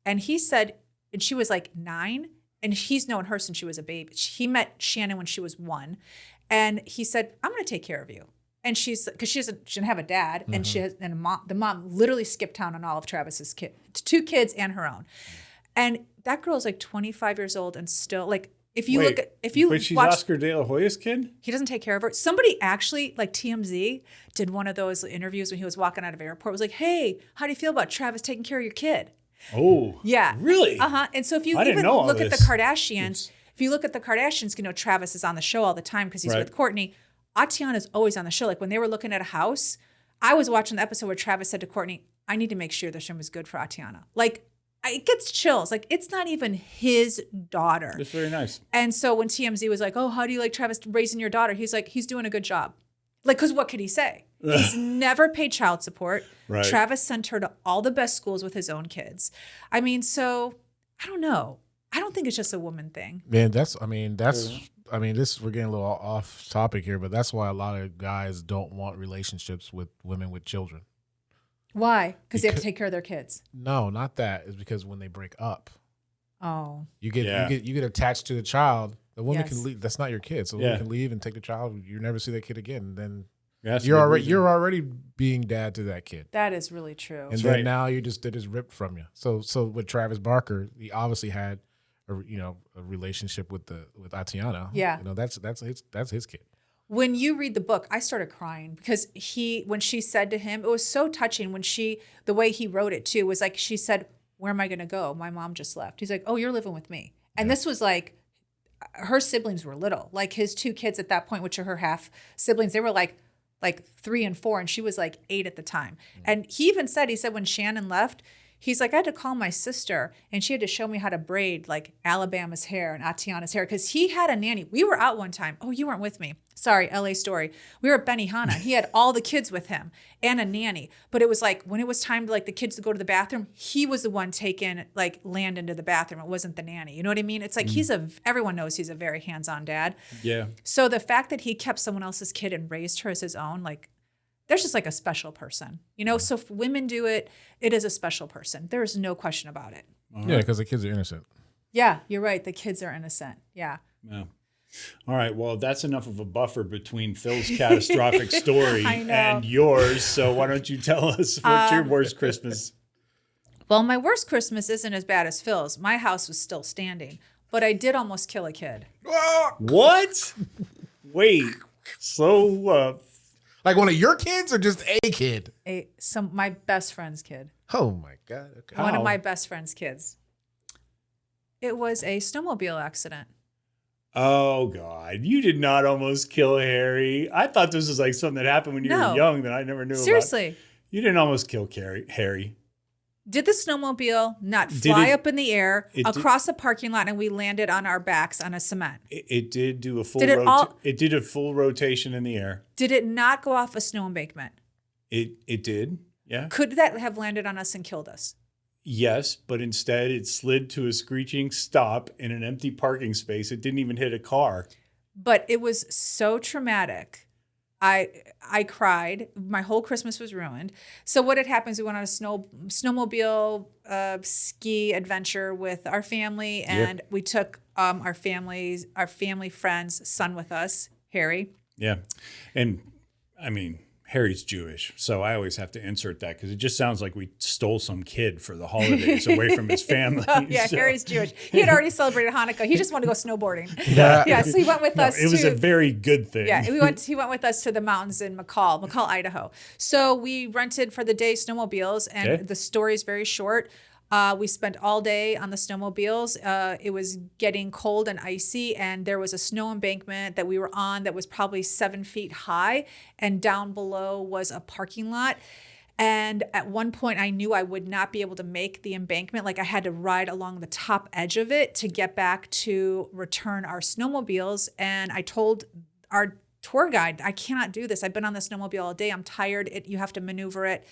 And he said, and she was like 9, and he's known her since she was a baby. He met Shannon when she was 1, and he said, "I'm going to take care of you." And because she didn't have a dad, and the mom literally skipped town on all of Travis's 2 kids and her own. And that girl's like 25 years old and still like. If you Wait, she's watch, Oscar De La Hoya's kid? he doesn't take care of her. Somebody actually, like TMZ, did one of those interviews when he was walking out of airport. It was like, "Hey, how do you feel about Travis taking care of your kid?" Oh, Yeah. really? And so if you I didn't even know all look at the this. Kardashians, Travis is on the show all the time because he's Right. with Kourtney. Atiana's always on the show. Like when they were looking at a house, I was watching the episode where Travis said to Kourtney, "I need to make sure this room is good for Atiana." Like it gets chills. Like it's not even his daughter. That's very nice. And so when TMZ was like, "Oh, how do you like Travis raising your daughter?" He's like, "He's doing a good job." Like, because what could he say? He's never paid child support. Right. Travis sent her to all the best schools with his own kids. I mean, so I don't know. I don't think it's just a woman thing. Man, this we're getting a little off topic here, but that's why a lot of guys don't want relationships with women with children. Why? Because they have to take care of their kids. No, not that. It's because when they break up, Oh. you get attached to the child. The woman Yes. can leave. That's not your kid. So the Yeah. woman can leave and take the child. You never see that kid again. Then Yes, you're already being dad to that kid. That is really true. And then now it is ripped from you. So with Travis Barker, he obviously had a relationship with Atiana. Yeah. That's his kid. When you read the book, I started crying because when she said to him, it was so touching the way he wrote it too, was like, she said, "Where am I going to go? My mom just left." He's like, "Oh, you're living with me." And this was like, her siblings were little, like his 2 kids at that point, which are her half siblings. They were like 3 and 4, and she was like 8 at the time. And he said when Shannon left, he's like, "I had to call my sister and she had to show me how to braid like Alabama's hair and Atiana's hair." Because he had a nanny. We were out one time. Oh, you weren't with me. Sorry, LA story. We were at Benihana. He had all the kids with him and a nanny. But it was like when it was time to like the kids to go to the bathroom, he was the one taking like Landon to the bathroom. It wasn't the nanny. You know what I mean? It's like everyone knows he's a very hands-on dad. Yeah. So the fact that he kept someone else's kid and raised her as his own, like there's just like a special person, So if women do it, it is a special person. There is no question about it. Yeah, because the kids are innocent. Yeah, you're right. The kids are innocent. Yeah. Yeah. All right. Well, that's enough of a buffer between Phil's catastrophic story I know. and yours. So why don't you tell us what's your worst Christmas? Well, my worst Christmas isn't as bad as Phil's. My house was still standing, but I did almost kill a kid. What? Wait. So, Like one of your kids or just a kid? My best friend's kid. Oh my God. Okay. One How? of my best friend's kids. It was a snowmobile accident. oh God, you did not almost kill Harry. I thought this was like something that happened when you No. were young that I never knew about. Seriously. You didn't almost kill Harry. Did the snowmobile not Did fly it- up in the air it did- across a parking lot and we landed on our backs on a cement? It did do a full Did it it did a full rotation in the air. Did it not go off a snow embankment? It did. Yeah. Could that have landed on us and killed us? Yes, but instead it slid to a screeching stop in an empty parking space. It didn't even hit a car. But it was so traumatic. I cried. My whole Christmas was ruined. So what had happened is we went on a snowmobile ski adventure with our family, and we took our family friend's son with us, Harry. Yeah. And I mean, Harry's Jewish, so I always have to insert that because it just sounds like we stole some kid for the holidays away from his family. Yeah, So- Harry's Jewish. He had already celebrated Hanukkah. He just wanted to go snowboarding. Yeah. Yeah, so he went with us. It was a very good thing. Yeah, he went with us to the mountains in McCall, Idaho. So we rented for the day snowmobiles, and Okay. the story is very short. We spent all day on the snowmobiles. It was getting cold and icy, and there was a snow embankment that we were on that was probably 7 feet high, and down below was a parking lot. And at one point, I knew I would not be able to make the embankment. Like I had to ride along the top edge of it to get back to return our snowmobiles. And I told our tour guide, I cannot do this. I've been on the snowmobile all day. I'm tired. You have to maneuver it.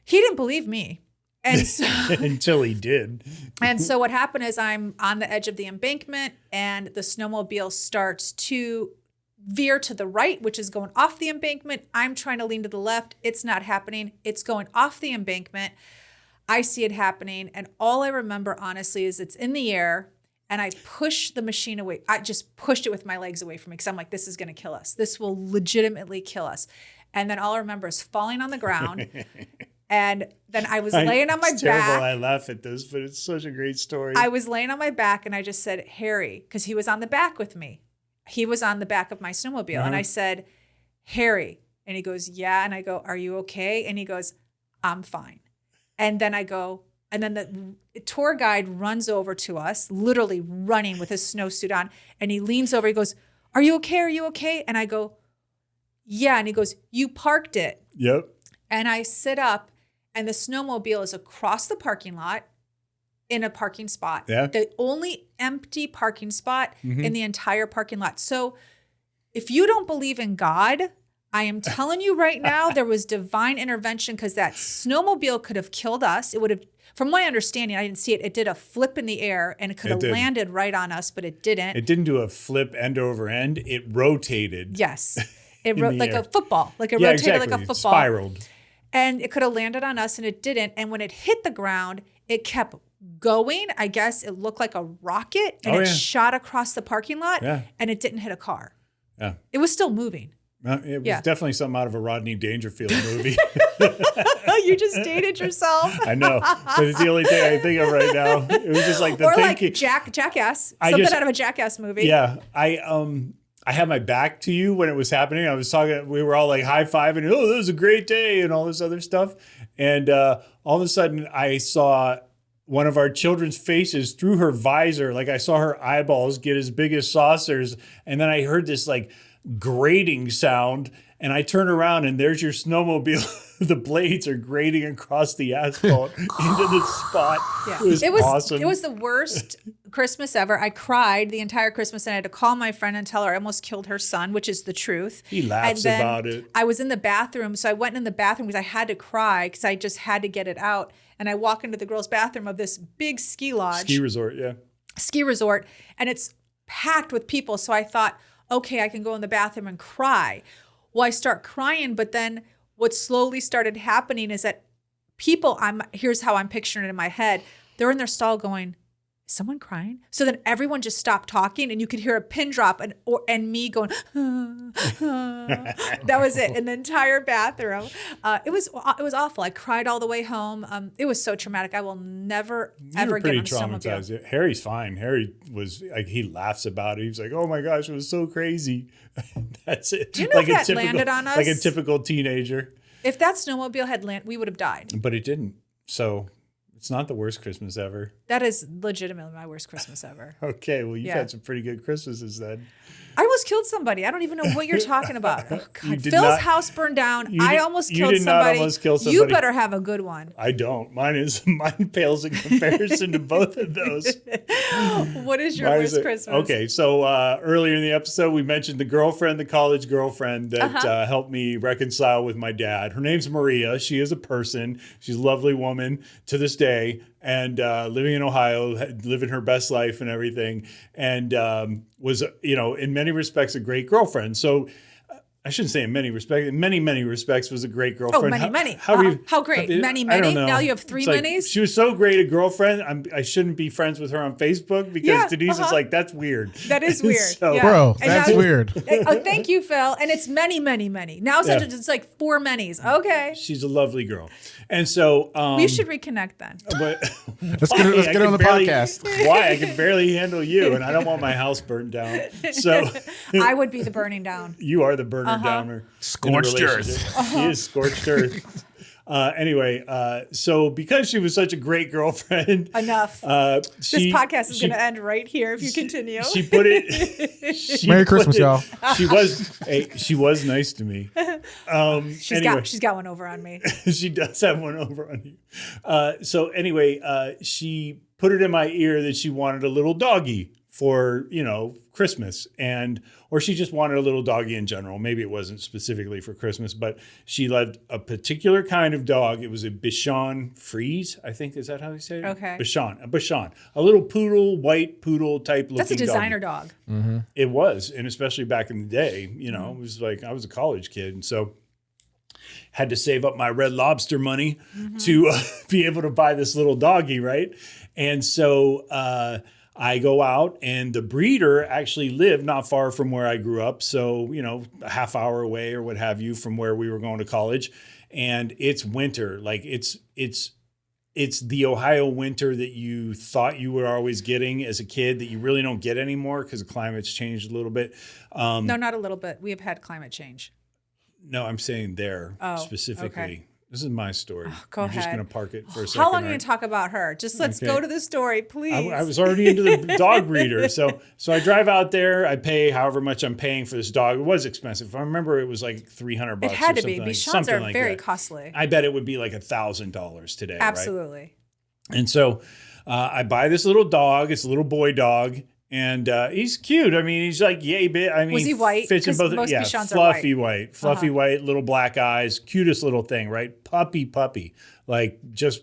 He didn't believe me. And so, Until he did. and so what happened is I'm on the edge of the embankment and the snowmobile starts to veer to the right, which is going off the embankment. I'm trying to lean to the left. It's not happening. It's going off the embankment. I see it happening. And all I remember, honestly, is it's in the air and I push the machine away. I just pushed it with my legs away from me because I'm like, this is going to kill us. This will legitimately kill us. And then all I remember is falling on the ground. And then I was laying on my It's terrible. back. I laugh at this, but it's such a great story. I was laying on my back and I just said, Harry, because he was on the back with me. He was on the back of my snowmobile. And I said, Harry. And he goes, yeah. And I go, are you okay? And he goes, I'm fine. And then I go, and then the tour guide runs over to us, literally running with his snowsuit on. And he leans over, he goes, are you okay? Are you okay? And I go, yeah. And he goes, you parked it. Yep. And I sit up and the snowmobile is across the parking lot in a parking spot. Yeah. The only empty parking spot in the entire parking lot. So if you don't believe in God, I am telling you right now, there was divine intervention because that snowmobile could have killed us. It would have, from my understanding, I didn't see it. It did a flip in the air and it could have did. landed right on us, but it didn't. It didn't do a flip end over end. It rotated. Yes. It In the like air. a football, like it Yeah, rotated exactly. like a football. Spiraled. And it could have landed on us and it didn't. And when it hit the ground, it kept going. I guess it looked like a rocket and Oh, it yeah. shot across the parking lot Yeah. and it didn't hit a car. Yeah. It was still moving. It was Yeah. definitely something out of a Rodney Dangerfield movie. You just dated yourself. I know, but it's the only thing I think of right now. It was just like the Or thinking. like Jackass. I Something just- out of a Jackass movie. Yeah, I had my back to you when it was happening. I was talking. We were all like high fiving. Oh, this was a great day, and all this other stuff. And all of a sudden, I saw one of our children's faces through her visor. Like I saw her eyeballs get as big as saucers, and then I heard this like grating sound. And I turn around and there's your snowmobile. The blades are grating across the asphalt into the spot. Yeah. It was awesome. It was the worst Christmas ever. I cried the entire Christmas and I had to call my friend and tell her I almost killed her son, which is the truth. He laughs And then about it. I was in the bathroom. So I went in the bathroom because I had to cry because I just had to get it out. And I walk into the girls' bathroom of this big ski lodge. Ski resort, yeah. Ski resort, and it's packed with people. So I thought, okay, I can go in the bathroom and cry. Well, I start crying, but then what slowly started happening is that people, here's how I'm picturing it in my head. They're in their stall going, is someone crying? So then everyone just stopped talking and you could hear a pin drop and me going, that was it in the entire bathroom. It was awful. I cried all the way home. It was so traumatic. I will never, You ever were get pretty on a snowmobile. traumatized. Harry's fine. Harry was like, he laughs about it. He's like, oh my gosh, it was so crazy. That's it. Do you know like if that landed on Like a us? typical teenager. If that snowmobile had landed, we would have died. But it didn't. So it's not the worst Christmas ever. That is legitimately my worst Christmas ever. Okay, well, you've Yeah. had some pretty good Christmases then. I almost killed somebody. I don't even know what you're talking about. Oh, You God. did Phil's not- house burned down. you I did- almost you killed did not somebody. almost kill You somebody. better have a good one. I don't. Mine pales in comparison to both of those. What is your Why worst is it- Christmas? Okay, so earlier in the episode, we mentioned the college girlfriend that helped me reconcile with my dad. Her name's Maria. She is a person. She's a lovely woman to this day, and living in Ohio, living her best life and everything, and was, in many respects, a great girlfriend. So I shouldn't say in many respects was a great girlfriend. Many. How great? Many. I don't know. Now you have 3 It's minis? She was so great a girlfriend. I shouldn't be friends with her on Facebook because Denise is like, that's weird. That is weird. So, Yeah. Bro, And that's now- weird. Oh, thank you, Phil. And it's many. Now it's like 4 minis. Okay. She's a lovely girl. And so We should reconnect then. but Let's get her on the podcast. Why? I can barely handle you, and I don't want my house burned down. So I would be the burning down. you are the burner downer. Scorched earth. She is scorched earth. Anyway, so because she was such a great girlfriend, Enough. This podcast is going to end right here if you continue. She put it. Merry Christmas, y'all. She was nice to me. She's got one over on me. She does have one over on you. So anyway, she put it in my ear that she wanted a little doggy for, Christmas, or she just wanted a little doggy in general. Maybe it wasn't specifically for Christmas, but she loved a particular kind of dog. It was a Bichon Frise, I think. Is that how you say it? Okay. Bichon. A little white poodle type looking That's a designer doggy. dog. Mm-hmm. It was, and especially back in the day, it was like I was a college kid, and so had to save up my Red Lobster money to be able to buy this little doggy, right? And so I go out, and the breeder actually lived not far from where I grew up, so a half hour away or what have you from where we were going to college. And it's winter, like it's the Ohio winter that you thought you were always getting as a kid that you really don't get anymore because the climate's changed a little bit. No, not a little bit. We have had climate change. No, I'm saying there specifically. Okay. This is my story. Go I'm ahead. just going to park it for a second. How long are you going to talk about her? Just let's go to the story, please. I was already into the dog breeder. So I drive out there. I pay however much I'm paying for this dog. It was expensive. If I remember, it was like $300. It had to be. Something Bichons are like very that. costly. I bet it would be like $1,000 today. Absolutely. Right? And so I buy this little dog. It's a little boy dog. And he's cute. I mean, he's like yay big. I mean, was he white? Fits in both. Most Yeah, Bichons fluffy are white, fluffy white, little black eyes, cutest little thing, right? Puppy, like just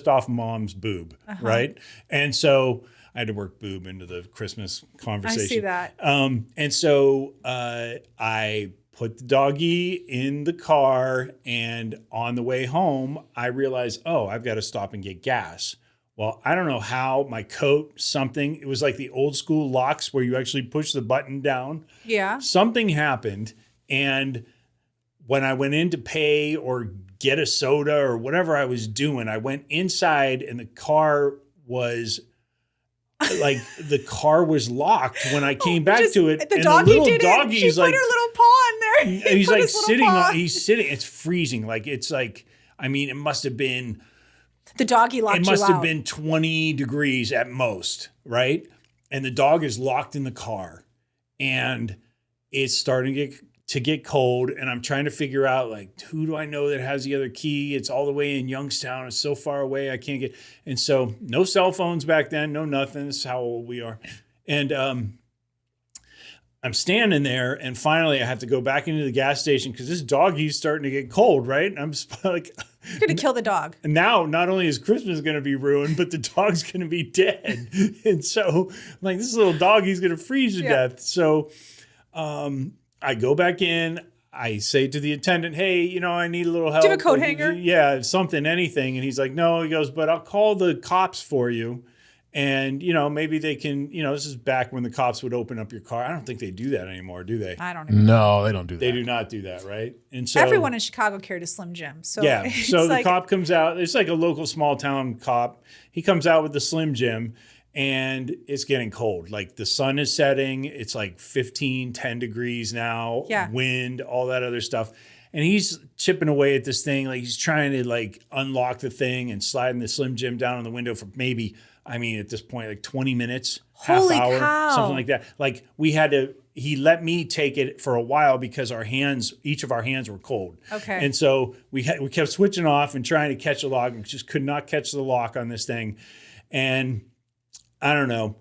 off mom's boob, right? And so I had to work boob into the Christmas conversation. I see that. And so I put the doggy in the car, and on the way home, I realized, I've got to stop and get gas. Well, I don't know how, my coat, something, it was like the old school locks where you actually push the button down. Yeah. Something happened. And when I went in to pay or get a soda or whatever I was doing, I went inside and the car was locked when I came back to it. The and doggy the little did it. doggy's She put her little paw in there. And he's like sitting, it's freezing. Like, it's like, I mean, it must have been. The doggy locked you out. It must have been 20 degrees at most, right? And the dog is locked in the car, and it's starting to get cold. And I'm trying to figure out, like, who do I know that has the other key? It's all the way in Youngstown. It's so far away. I can't get. And so no cell phones back then, no nothing. This is how old we are. And I'm standing there, and finally I have to go back into the gas station because this doggy's starting to get cold, right? And I'm just like, you're going to kill the dog. And now, not only is Christmas going to be ruined, but the dog's going to be dead. And so, like, this little doggy's going to freeze to death. So I go back in. I say to the attendant, hey, I need a little help. Do you have a coat hanger? Yeah, something, anything. And he's like, no. He goes, but I'll call the cops for you. And, maybe they can, this is back when the cops would open up your car. I don't think they do that anymore, do they? I don't even No, they don't do that. They do not do that, right? And so everyone in Chicago carried a Slim Jim. So yeah. So the cop comes out. It's like a local small town cop. He comes out with the Slim Jim, and it's getting cold. Like, the sun is setting. It's like 10 degrees now. Yeah. Wind, all that other stuff. And he's chipping away at this thing. Like, he's trying to, like, unlock the thing and sliding the Slim Jim down on the window for maybe, at this point, like 20 minutes, Holy half hour, cow. something like that. Like, he let me take it for a while because each of our hands were cold. Okay. And so we kept switching off and trying to catch a lock, and just could not catch the lock on this thing. And I don't know.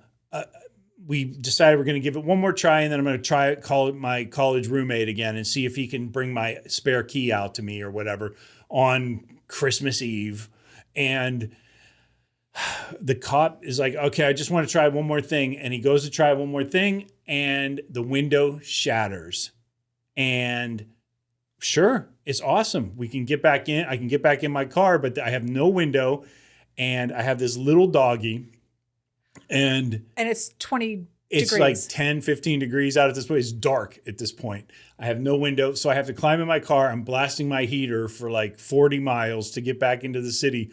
We decided we're going to give it one more try, and then I'm going to call my college roommate again and see if he can bring my spare key out to me or whatever on Christmas Eve. And the cop is like, okay, I just want to try one more thing. And he goes to try one more thing, and the window shatters. And sure, it's awesome. We can get back in. I can get back in my car, but I have no window, and I have this little doggy, and it's 20 it's degrees. like 10, 15 degrees out at this point. It's dark at this point. I have no window, so I have to climb in my car. I'm blasting my heater for like 40 miles to get back into the city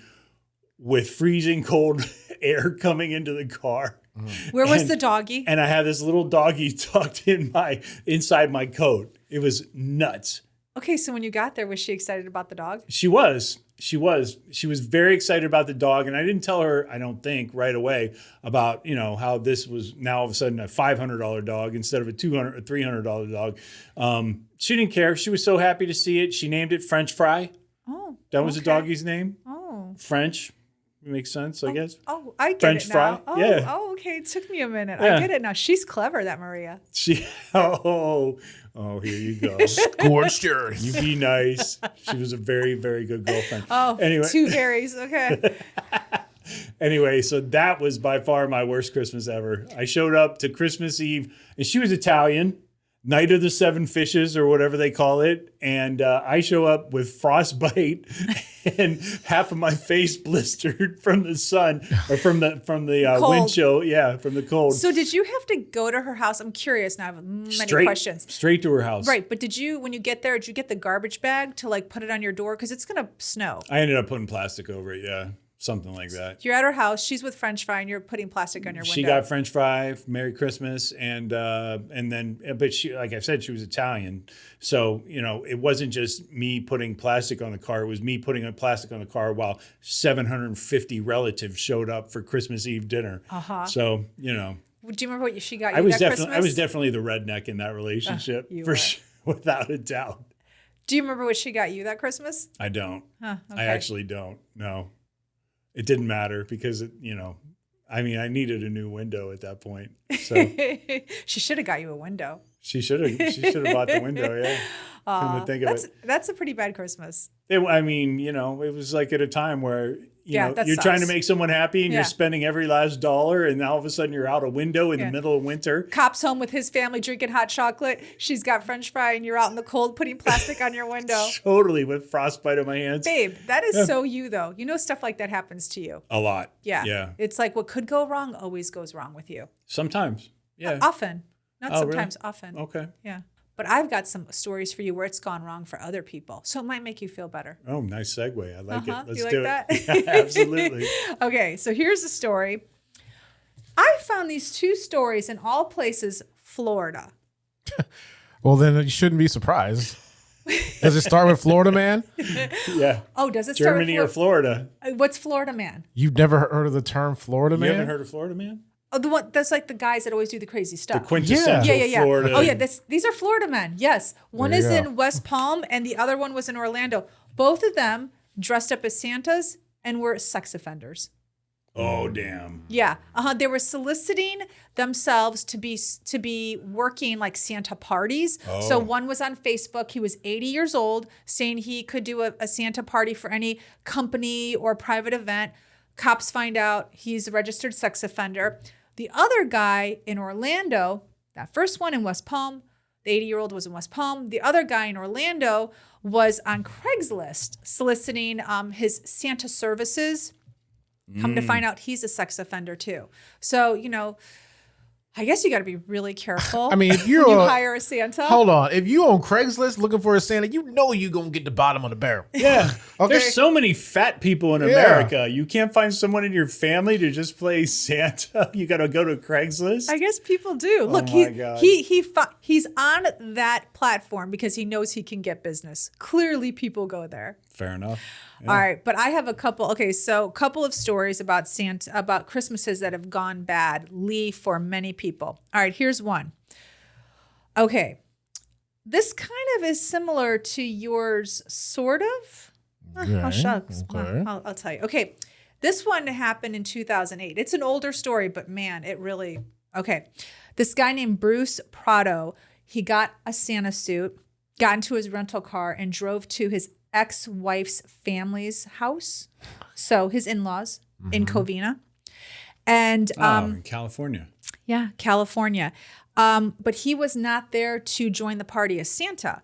with freezing cold air coming into the car. Where was the doggy? And I have this little doggy tucked inside my coat. It was nuts. Okay, so when you got there, was she excited about the dog? She was very excited about the dog. And I didn't tell her, I don't think, right away about, how this was now all of a sudden a $500 dog instead of a $200 or $300 dog. She didn't care. She was so happy to see it. She named it French Fry. Oh, that was the doggy's name. Oh, French. Makes sense, I guess. Oh, I get French it now. fry. Oh, Yeah. Oh, okay. It took me a minute. Yeah. I get it now. She's clever, that Maria. Here you go. Scorched earth. You be nice. She was a very, very good girlfriend. Oh, anyway. two berries. Okay. Anyway, so that was by far my worst Christmas ever. I showed up to Christmas Eve, and she was Italian, Night of the Seven Fishes or whatever they call it. And I show up with frostbite and half of my face blistered from the sun or from the wind chill. Yeah, from the cold. So did you have to go to her house? I'm curious now. I have many questions. Straight to her house. Right. But when you get there, did you get the garbage bag to like put it on your door? Because it's going to snow. I ended up putting plastic over it. Yeah. Something like that. You're at her house. She's with French fry, and you're putting plastic on your window. She got French fry. Merry Christmas, and then, but she, like I said, she was Italian, so it wasn't just me putting plastic on the car. It was me putting a plastic on the car while 750 relatives showed up for Christmas Eve dinner. So Do you remember what she got you I was Christmas? definitely the redneck in that relationship for sure, without a doubt. Do you remember what she got you that Christmas? I don't. Okay. I actually don't. No. It didn't matter because I needed a new window at that point. So she should have got you a window. She should have bought the window. Yeah. Come to think of it. That's a pretty bad Christmas. It was like at a time where you're sucks. trying to make someone happy and you're spending every last dollar, and all of a sudden you're out a window in the middle of winter. Cop's home with his family drinking hot chocolate. She's got French fry, and you're out in the cold putting plastic on your window. Totally, with frostbite on my hands. Babe, that is so you though. Stuff like that happens to you. A lot. Yeah. Yeah. It's like what could go wrong always goes wrong with you. Sometimes. Yeah. Often. Not sometimes, really? often. Okay. Yeah. But I've got some stories for you where it's gone wrong for other people. So it might make you feel better. Oh, nice segue. I like it. Let's you do like it. That? Yeah, absolutely. Okay, so here's the story. I found these two stories in all places, Florida. Well, then you shouldn't be surprised. Does it start with Florida Man? Yeah. Oh, does it start with Germany or Florida? What's Florida Man? You've never heard of the term Florida Man? You haven't heard of Florida Man? Oh, the one that's like the guys that always do the crazy stuff. The quintessential Florida. Oh yeah, these are Florida men. Yes, one There is you go. in West Palm and the other one was in Orlando. Both of them dressed up as Santas and were sex offenders. Oh, damn. Yeah, they were soliciting themselves to be working like Santa parties. Oh. So one was on Facebook. He was 80 years old, saying he could do a Santa party for any company or private event. Cops find out he's a registered sex offender. The other guy in Orlando, that first one in West Palm, the 80-year-old was in West Palm. The other guy in Orlando was on Craigslist soliciting his Santa services. Come to find out he's a sex offender too. So, I guess you got to be really careful. I mean, if when you hire a Santa. Hold on. If you on Craigslist looking for a Santa, you're going to get the bottom of the barrel. Yeah. Okay. There's so many fat people in America. You can't find someone in your family to just play Santa. You got to go to Craigslist. I guess people do. Look, my God. he's on that platform because he knows he can get business. Clearly, people go there. Fair enough. Yeah. All right, but I have a couple. Okay, so a couple of stories about about Christmases that have gone badly for many people. All right, here's one. Okay, this kind of is similar to yours, sort of. Oh, shucks. Okay. I'll tell you. Okay, this one happened in 2008. It's an older story, but man, it really. Okay, this guy named Bruce Prado. He got a Santa suit, got into his rental car, and drove to his ex-wife's family's house, so his in-laws in Covina, and in California. Yeah, California. But he was not there to join the party as Santa.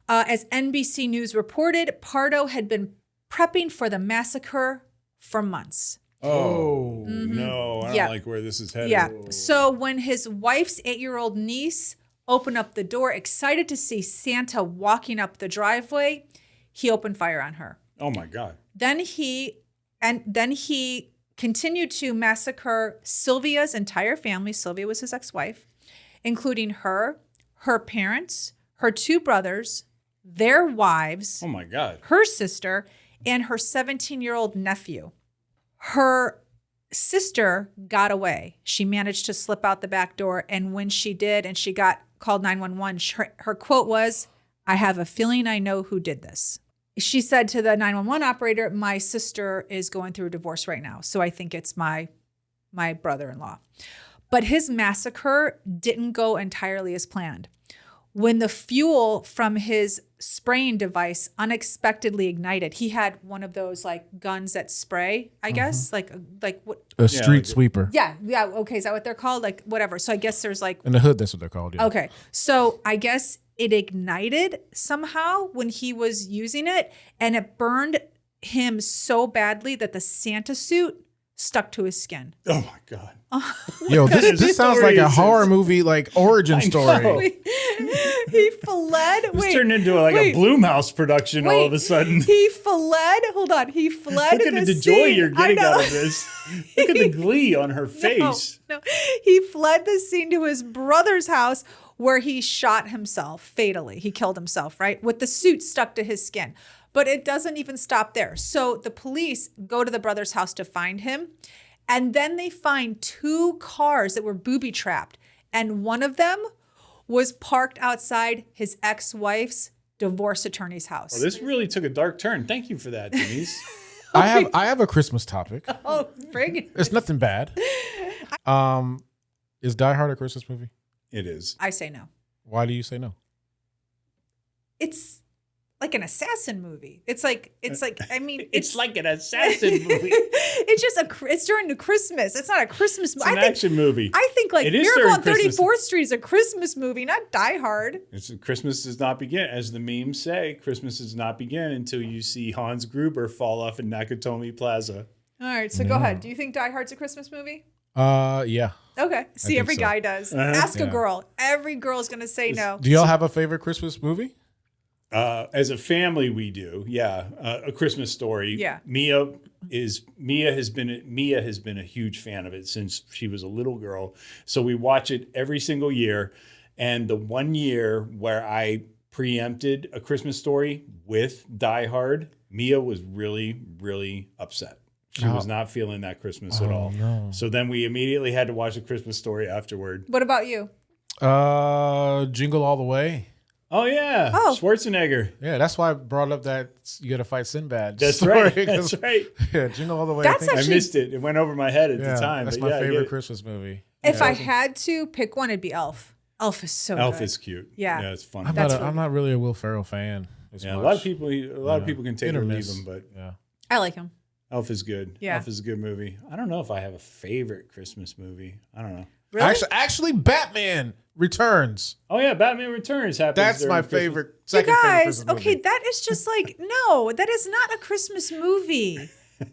As NBC News reported, Pardo had been prepping for the massacre for months. Oh, no. I Yeah. don't like where this is headed. Yeah. So when his wife's 8-year-old niece opened up the door, excited to see Santa walking up the driveway, he opened fire on her. Oh, my God. Then he continued to massacre Sylvia's entire family. Sylvia was his ex-wife, including her parents, her 2 brothers, their wives, Oh, my God. her sister, and her 17-year-old nephew. Her sister got away. She managed to slip out the back door. And when she did, and she got called 911, her quote was, "I have a feeling I know who did this." She said to the 911 operator, "My sister is going through a divorce right now, so I think it's my brother-in-law." But his massacre didn't go entirely as planned. When the fuel from his spraying device unexpectedly ignited, he had one of those like guns that spray, I guess, like what? A street sweeper. Yeah. Okay, is that what they're called? Like whatever. So I guess there's like In the hood, that's what they're called. Yeah. Okay. So I guess it ignited somehow when he was using it, and it burned him so badly that the Santa suit stuck to his skin. Oh, my God. Yo, this sounds like a horror movie, like origin story. know. He fled. This turned into a Bloomhouse production all of a sudden. He fled. Hold on. He fled. Look at the joy you're getting out of this. Look at the glee on her face. No. He fled the scene to his brother's house where he shot himself fatally. He killed himself, right? With the suit stuck to his skin. But it doesn't even stop there. So the police go to the brother's house to find him. And then they find 2 cars that were booby-trapped. And one of them was parked outside his ex-wife's divorce attorney's house. Well, this really took a dark turn. Thank you for that, Denise. I have a Christmas topic. Oh, frig. It's nothing bad. Is Die Hard a Christmas movie? It is. I say no. Why do you say no? It's like an assassin movie. It's like I mean It's like an assassin movie. it's just it's during the Christmas. It's not a Christmas movie. It's an action movie. I think like It is Miracle during on Christmas. 34th Street is a Christmas movie, not Die Hard. Christmas does not begin, as the memes say. Christmas does not begin until you see Hans Gruber fall off in Nakatomi Plaza. All right, so go ahead. Do you think Die Hard's a Christmas movie? Yeah. Okay. See, think every so. guy does. Ask a Yeah. girl. Every girl's gonna say no. Do y'all have a favorite Christmas movie? As a family, we do. Yeah, A Christmas Story. Yeah. Mia has been a huge fan of it since she was a little girl. So we watch it every single year. And the one year where I preempted A Christmas Story with Die Hard, Mia was really, really upset. She was not feeling that Christmas at all. No. So then we immediately had to watch A Christmas Story afterward. What about you? Jingle All the Way. Oh yeah, Oh. Schwarzenegger. Yeah, that's why I brought up that you got to fight Sinbad. That's story, right. 'cause- That's right. Yeah, Jingle All the Way. That's I think, actually- I missed it. It went over my head at the time. That's but my yeah, I get favorite it. Christmas movie. If I had to pick one, it'd be Elf. Elf is so Elf good. is cute. Yeah. Yeah, it's fun. I'm not really a Will Ferrell fan. Yeah, a lot of people can take Hit or or leave miss. him, but Yeah. I like him. Elf is good. Yeah. Elf is a good movie. I don't know if I have a favorite Christmas movie. I don't know. Really? Actually, Batman Returns. Oh yeah, Batman Returns happens. That's during my Christmas. favorite. You Second favorite guys, Christmas okay, movie. that is just like no, that is not a Christmas movie.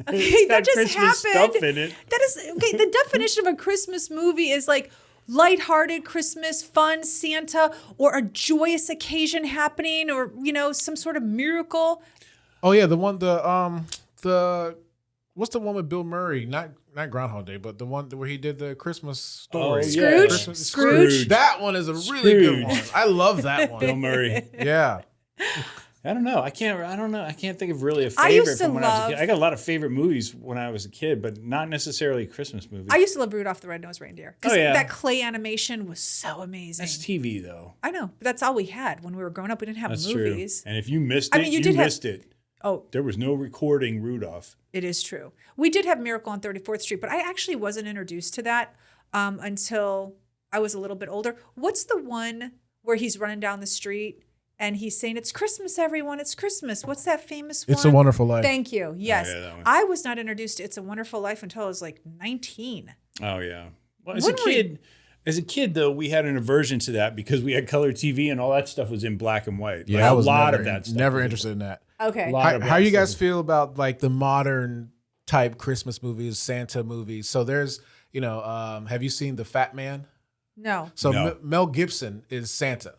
Okay, It's that got just Christmas happened. stuff in it. That is okay. The definition of a Christmas movie is like lighthearted Christmas, fun, Santa, or a joyous occasion happening, or some sort of miracle. Oh yeah, the what's the one with Bill Murray? Not Groundhog Day, but the one where he did the Christmas story. Oh, Scrooge? yeah. Scrooge? That one is a really good one. Scrooge. I love that one. Bill Murray. Yeah. I don't know. I can't think of really a I favorite used to from when I was a love- kid. I got a lot of favorite movies when I was a kid, but not necessarily Christmas movies. I used to love Rudolph the Red-Nosed Reindeer because Oh, yeah. that clay animation was so amazing. That's TV though. I know, but that's all we had when we were growing up. We didn't have That's movies. true. And if you missed it, I mean, you you did have- missed it. Oh, There was no recording Rudolph. it is true. We did have Miracle on 34th Street, but I actually wasn't introduced to that until I was a little bit older. What's the one where he's running down the street and he's saying, "It's Christmas, everyone. It's Christmas." What's that famous one? It's a Wonderful Life. Thank you. Yes. yeah, that one. I was not introduced to It's a Wonderful Life until I was like 19. Oh yeah. Well, as a kid, though, we had an aversion to that because we had color TV and all that stuff was in black and white. Yeah, like, I was a lot never, of that stuff. Never interested in that. Okay. How you guys feel about like the modern type Christmas movies, Santa movies? So there's, have you seen The Fat Man? No. So No. Mel Gibson is Santa,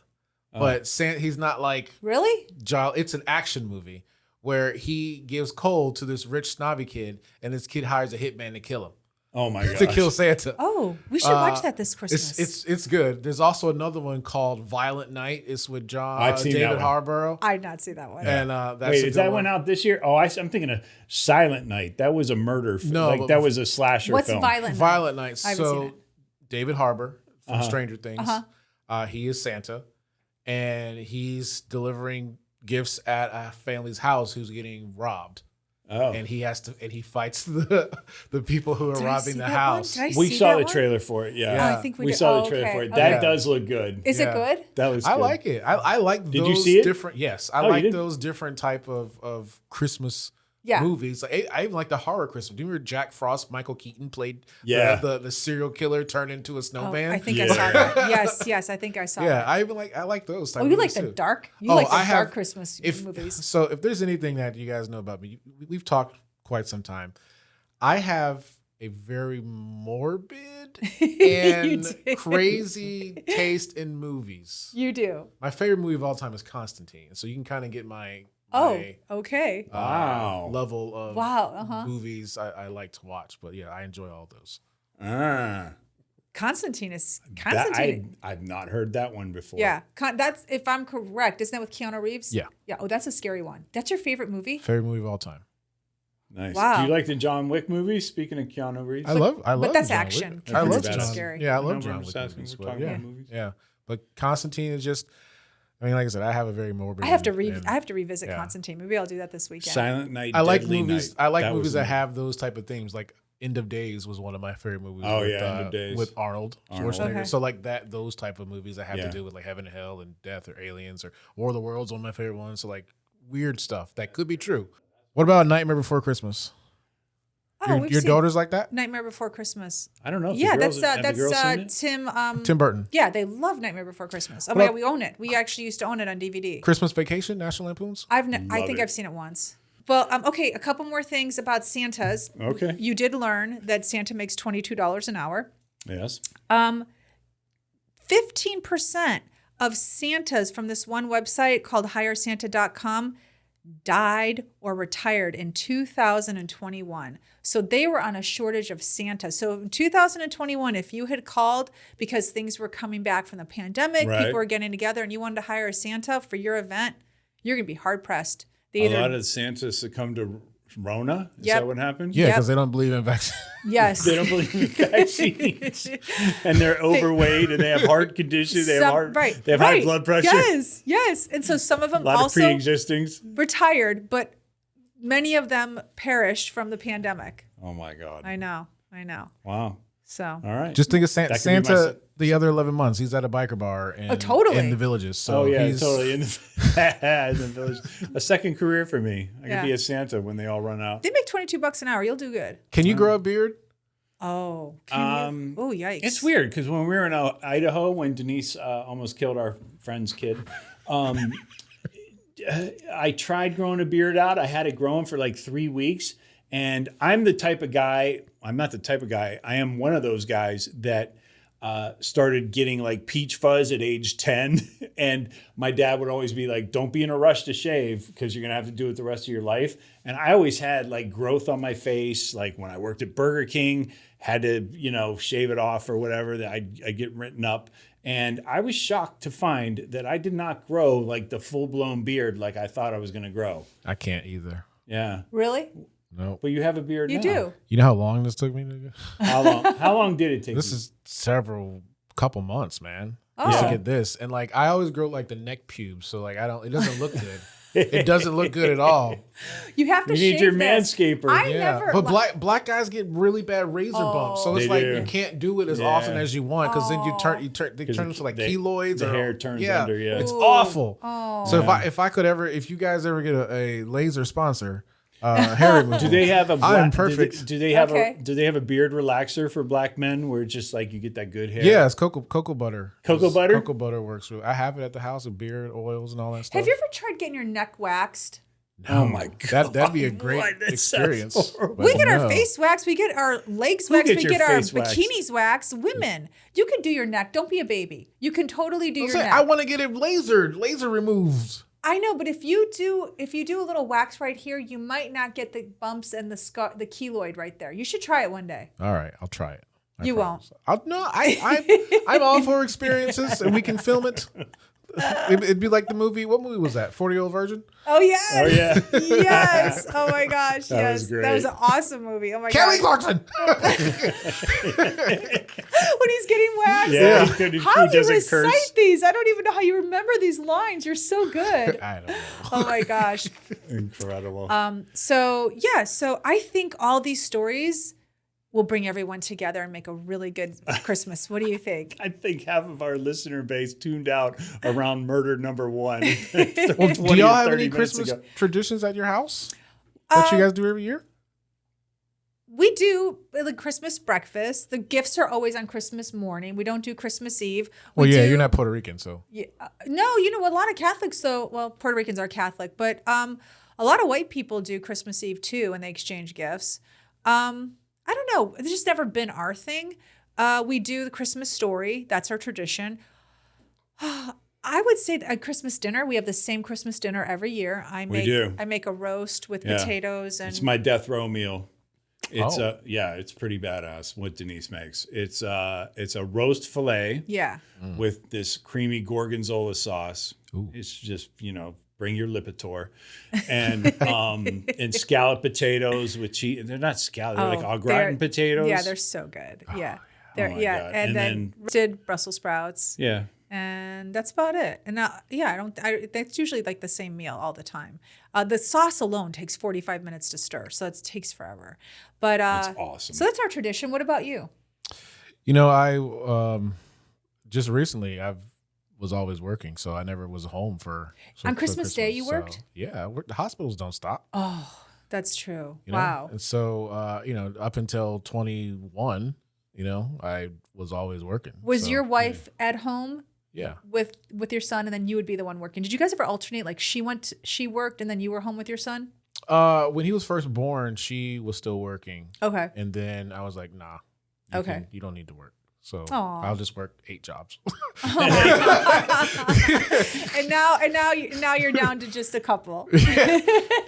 but he's not like Really? It's an action movie where he gives coal to this rich snobby kid, and this kid hires a hitman to kill him. Oh my god! To kill Santa. Oh, we should watch that this Christmas. It's good. There's also another one called Violent Night. It's with I've seen that David one. Harborough. I did not see that one. And that's Wait, a is good that one out this year? Oh, I'm thinking of Silent Night. That was a murder. No, like but- that was a slasher What's film. Violent Night? Violent Night. I haven't seen So it. David Harbour from Stranger Things. Uh-huh. He is Santa, and he's delivering gifts at a family's house who's getting robbed. Oh, And he fights the people who are Did I robbing see the that house. one? Did I we see saw that the one? trailer for it. Yeah, Yeah. Oh, I think we we did. saw Oh, the trailer okay. for it. Okay. That does look good. Is Yeah. it good? That was. I good. like it. I like those Did you see it? different. Yes, I Oh, you like did? those different type of Christmas Yeah. movies. Like, I even like the horror Christmas. Do you remember Jack Frost? Michael Keaton played the serial killer turned into a Oh, snowman. I think I Yeah. saw that. Yes, I think I saw yeah, that. I like those. Type Oh, of you like movies the too. dark? You Oh, like the I have- dark Christmas movies? So if there's anything that you guys know about me, we've talked quite some time. I have a very morbid and do. crazy taste in movies. You do. My favorite movie of all time is Constantine. So you can kind of get my Oh, okay. Wow. level of Wow. movies I like to watch. But yeah, I enjoy all those. Constantine is That, Constantine. I've not heard that one before. Yeah, that's if I'm correct. Isn't that with Keanu Reeves? Yeah. Yeah. Oh, that's a scary one. That's your favorite movie? Favorite movie of all time. Nice. Wow. Do you like the John Wick movies? Speaking of Keanu Reeves, I love. but that's John action. Wick. I love Constantine's John. scary. Yeah, I No, love we're John just Wick asking, movies. we're But talking yeah, about movies. yeah. But Constantine is just. I mean, like I said, I have a very morbid. I have to and- I have to revisit yeah. Constantine. Maybe I'll do that this weekend. Silent Night. I like Deadly movies. Night. I like That movies was that the- have those type of themes. Like End of Days was one of my favorite movies. Oh, with, yeah, End of Days. with Arnold Arnold. Schwarzenegger. Okay. So like that, those type of movies that have Yeah. to do with like heaven and hell and death or aliens or War of the Worlds, one of my favorite ones. So like weird stuff that could be true. What about Nightmare Before Christmas? Oh, we've Your seen daughters like that? Nightmare Before Christmas. I don't know. If Yeah, the girls, that's have the girls seen it? Tim. Tim Burton. Yeah, they love Nightmare Before Christmas. Oh What my up- god, we own it. We actually used to own it on DVD. Christmas Vacation, National Lampoons. I Love think it. I've seen it once. Well, okay, a couple more things about Santas. Okay. You did learn that Santa makes $22 an hour. Yes. 15% of Santas from this one website called hiresanta.com died or retired in 2021. So they were on a shortage of Santa. So in 2021, if you had called because things were coming back from the pandemic, Right. people were getting together and you wanted to hire a Santa for your event, you're going to be hard pressed. They A either lot of Santas succumbed to Rona. Is Yep. that what happened? Yeah, Yep. because they don't believe in vaccines. yes. They don't believe in vaccines, and they're overweight, and they have heart conditions. They have They have high blood pressure. Yes. And so some of them A lot also of pre-existings. retired, but many of them perished from the pandemic. Oh my God! I know. Wow. So All right. Just think of That could be my Santa the other 11 months. He's at a biker bar totally. in the villages. So oh yeah, he's, totally. In the, in the village. A second career for me. I Yeah. could be a Santa when they all run out. they make $22 an hour. You'll do good. Can you grow a beard? Oh, can you? Oh, yikes! It's weird because when we were in Idaho, when Denise almost killed our friend's kid, I tried growing a beard out. I had it growing for like 3 weeks. And I'm the type of guy, I'm not the type of guy, I am one of those guys that started getting like peach fuzz at age 10. And my dad would always be like, don't be in a rush to shave because you're going to have to do it the rest of your life. And I always had like growth on my face. Like when I worked at Burger King, had to, shave it off or whatever, that I'd get written up. And I was shocked to find that I did not grow like the full blown beard like I thought I was going to grow. I can't either. Yeah. Really? No. But you have a beard You now. do? You know how long this took me to get? How long? How long did it take? This you? is couple months, man. Oh. Just to Yeah. get this. And like I always grow like the neck pubes. So like it doesn't look good. It doesn't look good at all. You have to You need shave your this. manscaper. I Yeah. never. But black guys get really bad razor bumps. So it's They like do. you can't do it as Yeah. often as you want because then they turn into like keloids the or hair turns under, yeah. It's Ooh. awful. Oh. So if you guys ever get a laser sponsor, Hair removal. Do they have a I'm perfect. Do they have Okay. do they have a beard relaxer for black men where it's just like you get that good hair? Yeah, it's cocoa butter. Cocoa butter? Cocoa butter works. I have it at the house with beard oils and all that stuff. Have you ever tried getting your neck waxed? Oh my God. That'd be a great What? That sounds experience. horrible. We But get our no. face waxed. We get our legs Who waxed. gets We your get our face waxed? bikinis waxed. Women, you can do your neck. Don't be a baby. You can totally do your neck. I want to get it laser removed. I know, but if you do a little wax right here, you might not get the bumps and the scar, the keloid right there. You should try it one day. All right, I'll try it. I You promise. I'm all for experiences, and we can film it. It'd be like the movie. What movie was that? 40-Year-Old Virgin. Oh yes. Oh, yeah. Yes. Oh my gosh. That yes. was great. That was an awesome movie. Oh my Kelly god. Clarkson. When he's getting waxed. Yeah, he could- How he do you doesn't curse. recite these? I don't even know how you remember these lines. You're so good. I don't know. Oh my gosh. Incredible. So I think all these stories will bring everyone together and make a really good Christmas. What do you think? I think half of our listener base tuned out around murder number one. Well, do y'all have any Christmas traditions at your house that you guys do every year? We do the Christmas breakfast. The gifts are always on Christmas morning. We don't do Christmas Eve. Well, yeah, you're not Puerto Rican, so. Yeah, no, you know, a lot of Catholics, Puerto Ricans are Catholic, but a lot of white people do Christmas Eve too, and they exchange gifts. I don't know. It's just never been our thing. We do the Christmas story. That's our tradition. I would say at Christmas dinner, we have the same Christmas dinner every year. I make a roast with potatoes and It's my death row meal. It's Oh. it's pretty badass what Denise makes. It's a roast fillet yeah. with this creamy gorgonzola sauce. It's just, bring your Lipitor and scalloped potatoes with cheese. They're not scalloped, they're like au gratin potatoes. Yeah, they're so good. Yeah. They're, my yeah. God. And And then then- roasted Brussels sprouts. Yeah. And that's about it. And that's usually like the same meal all the time. The sauce alone takes 45 minutes to stir, so it takes forever. But That's awesome. So that's our tradition. What about you? You know, I just recently I was always working, so I never was home for On Christmas Day you worked? So, yeah, the hospitals don't stop. Oh, that's true. You know? Wow. And so, up until 21, I was always working. Was So, your wife at home Yeah. with your son, and then you would be the one working? Did you guys ever alternate? Like she worked, and then you were home with your son? When he was first born, she was still working, Okay. and then I was like, nah. You don't need to work. So Aw. I'll just work 8 jobs. And now you're down to just a couple.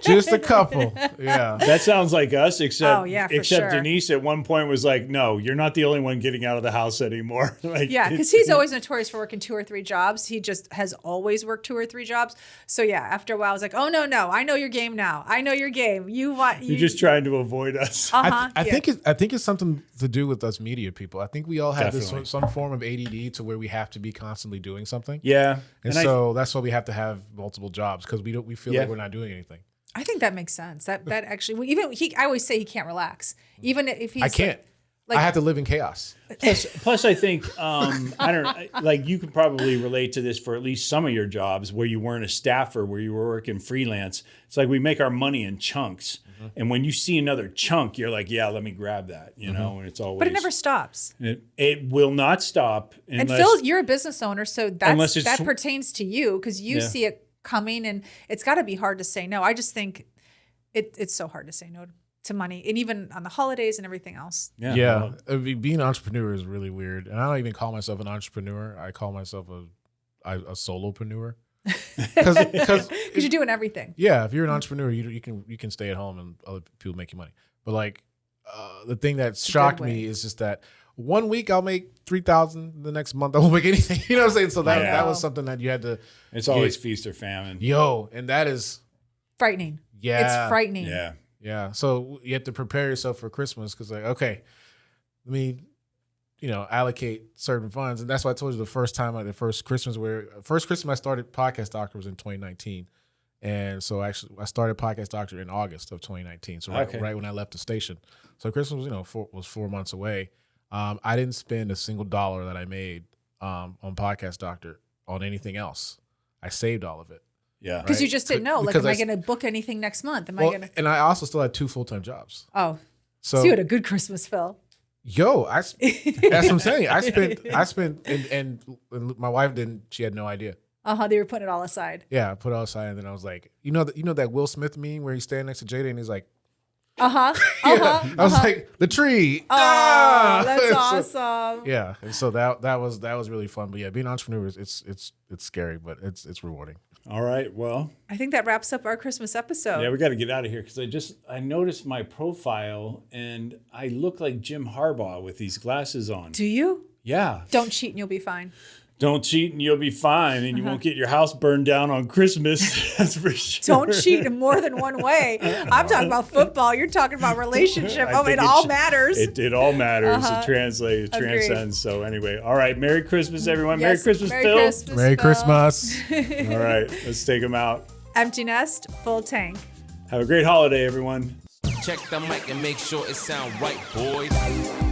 Just a couple. Yeah. That sounds like us, except Oh, yeah, for except sure. Denise at one point was like, "No, you're not the only one getting out of the house anymore." Like, Yeah, because he's always notorious for working 2 or 3 jobs. He just has always worked 2 or 3 jobs. So yeah, after a while, I was like, "Oh no, I know your game now. I know your game. you're just trying to avoid us. I think it's something to do with us media people. I think we all have Definitely. some form of ADD to where we have to be constantly doing something. Yeah, And so that's why we have to have multiple jobs, because we feel Yeah. like we're not doing anything. I think that makes sense. That actually, I always say he can't relax, even if he's. I can't. Like- I have to live in chaos. Plus, I think I don't like you could probably relate to this for at least some of your jobs where you weren't a staffer, where you were working freelance. It's like we make our money in chunks, and when you see another chunk, you're like, "Yeah, let me grab that," and it's always. But it never stops. It will not stop And unless. Phil, you're a business owner, so Unless it's that tw- pertains to you because you Yeah. see it coming, and it's got to be hard to say no. I just think it's so hard to say no to money, and even on the holidays and everything else. yeah, Yeah. well, Being an entrepreneur is really weird. And I don't even call myself an entrepreneur. I call myself a solopreneur. Because You're doing everything. yeah, if you're an entrepreneur, you can stay at home and other people make you money. But like the thing that shocked me is just that one week I'll make 3,000, the next month I won't make anything. You know what I'm saying? So that was something that you had to it's always feast or famine. and that is Frightening. yeah, It's frightening. Yeah. yeah. So you have to prepare yourself for Christmas because like okay, let me allocate certain funds, and that's why I told you the first Christmas I started Podcast Doctor was in 2019. And so actually, I started Podcast Doctor in August of 2019. So right when I left the station. So Christmas was 4 months away. I didn't spend a single dollar that I made on Podcast Doctor on anything else. I saved all of it. Yeah. Because you just didn't know. Like, Because am I I s- going to book anything next month? Am I Well, going to? and I also still had 2 full-time jobs. Oh, So so you had a good Christmas, Phil. yo, that's what I'm saying. I spent, and my wife didn't. She had no idea. They were putting it all aside. Yeah, I put it outside, and then I was like, you know that Will Smith meme where he's standing next to Jada, and he's like, I was like, the tree. Oh, that's So- awesome. yeah, and so that was really fun. But yeah, being an entrepreneur it's scary, but it's rewarding. All right. Well, I think that wraps up our Christmas episode. yeah, we got to get out of here because I noticed my profile and I look like Jim Harbaugh with these glasses on. Do you? Yeah. Don't cheat and you'll be fine. Don't cheat and you'll be fine, and you won't get your house burned down on Christmas. That's for sure. Don't cheat in more than one way. I'm talking about football. You're talking about relationship. I Oh, think it all matters. It all matters. It translates, it Agreed. transcends. So anyway, all right. Merry Christmas, everyone. Merry Yes, Christmas, Merry Phil. Christmas, Merry Phil. Christmas. All right, let's take them out. Empty nest, full tank. Have a great holiday, everyone. Check the mic and make sure it sound right, boys.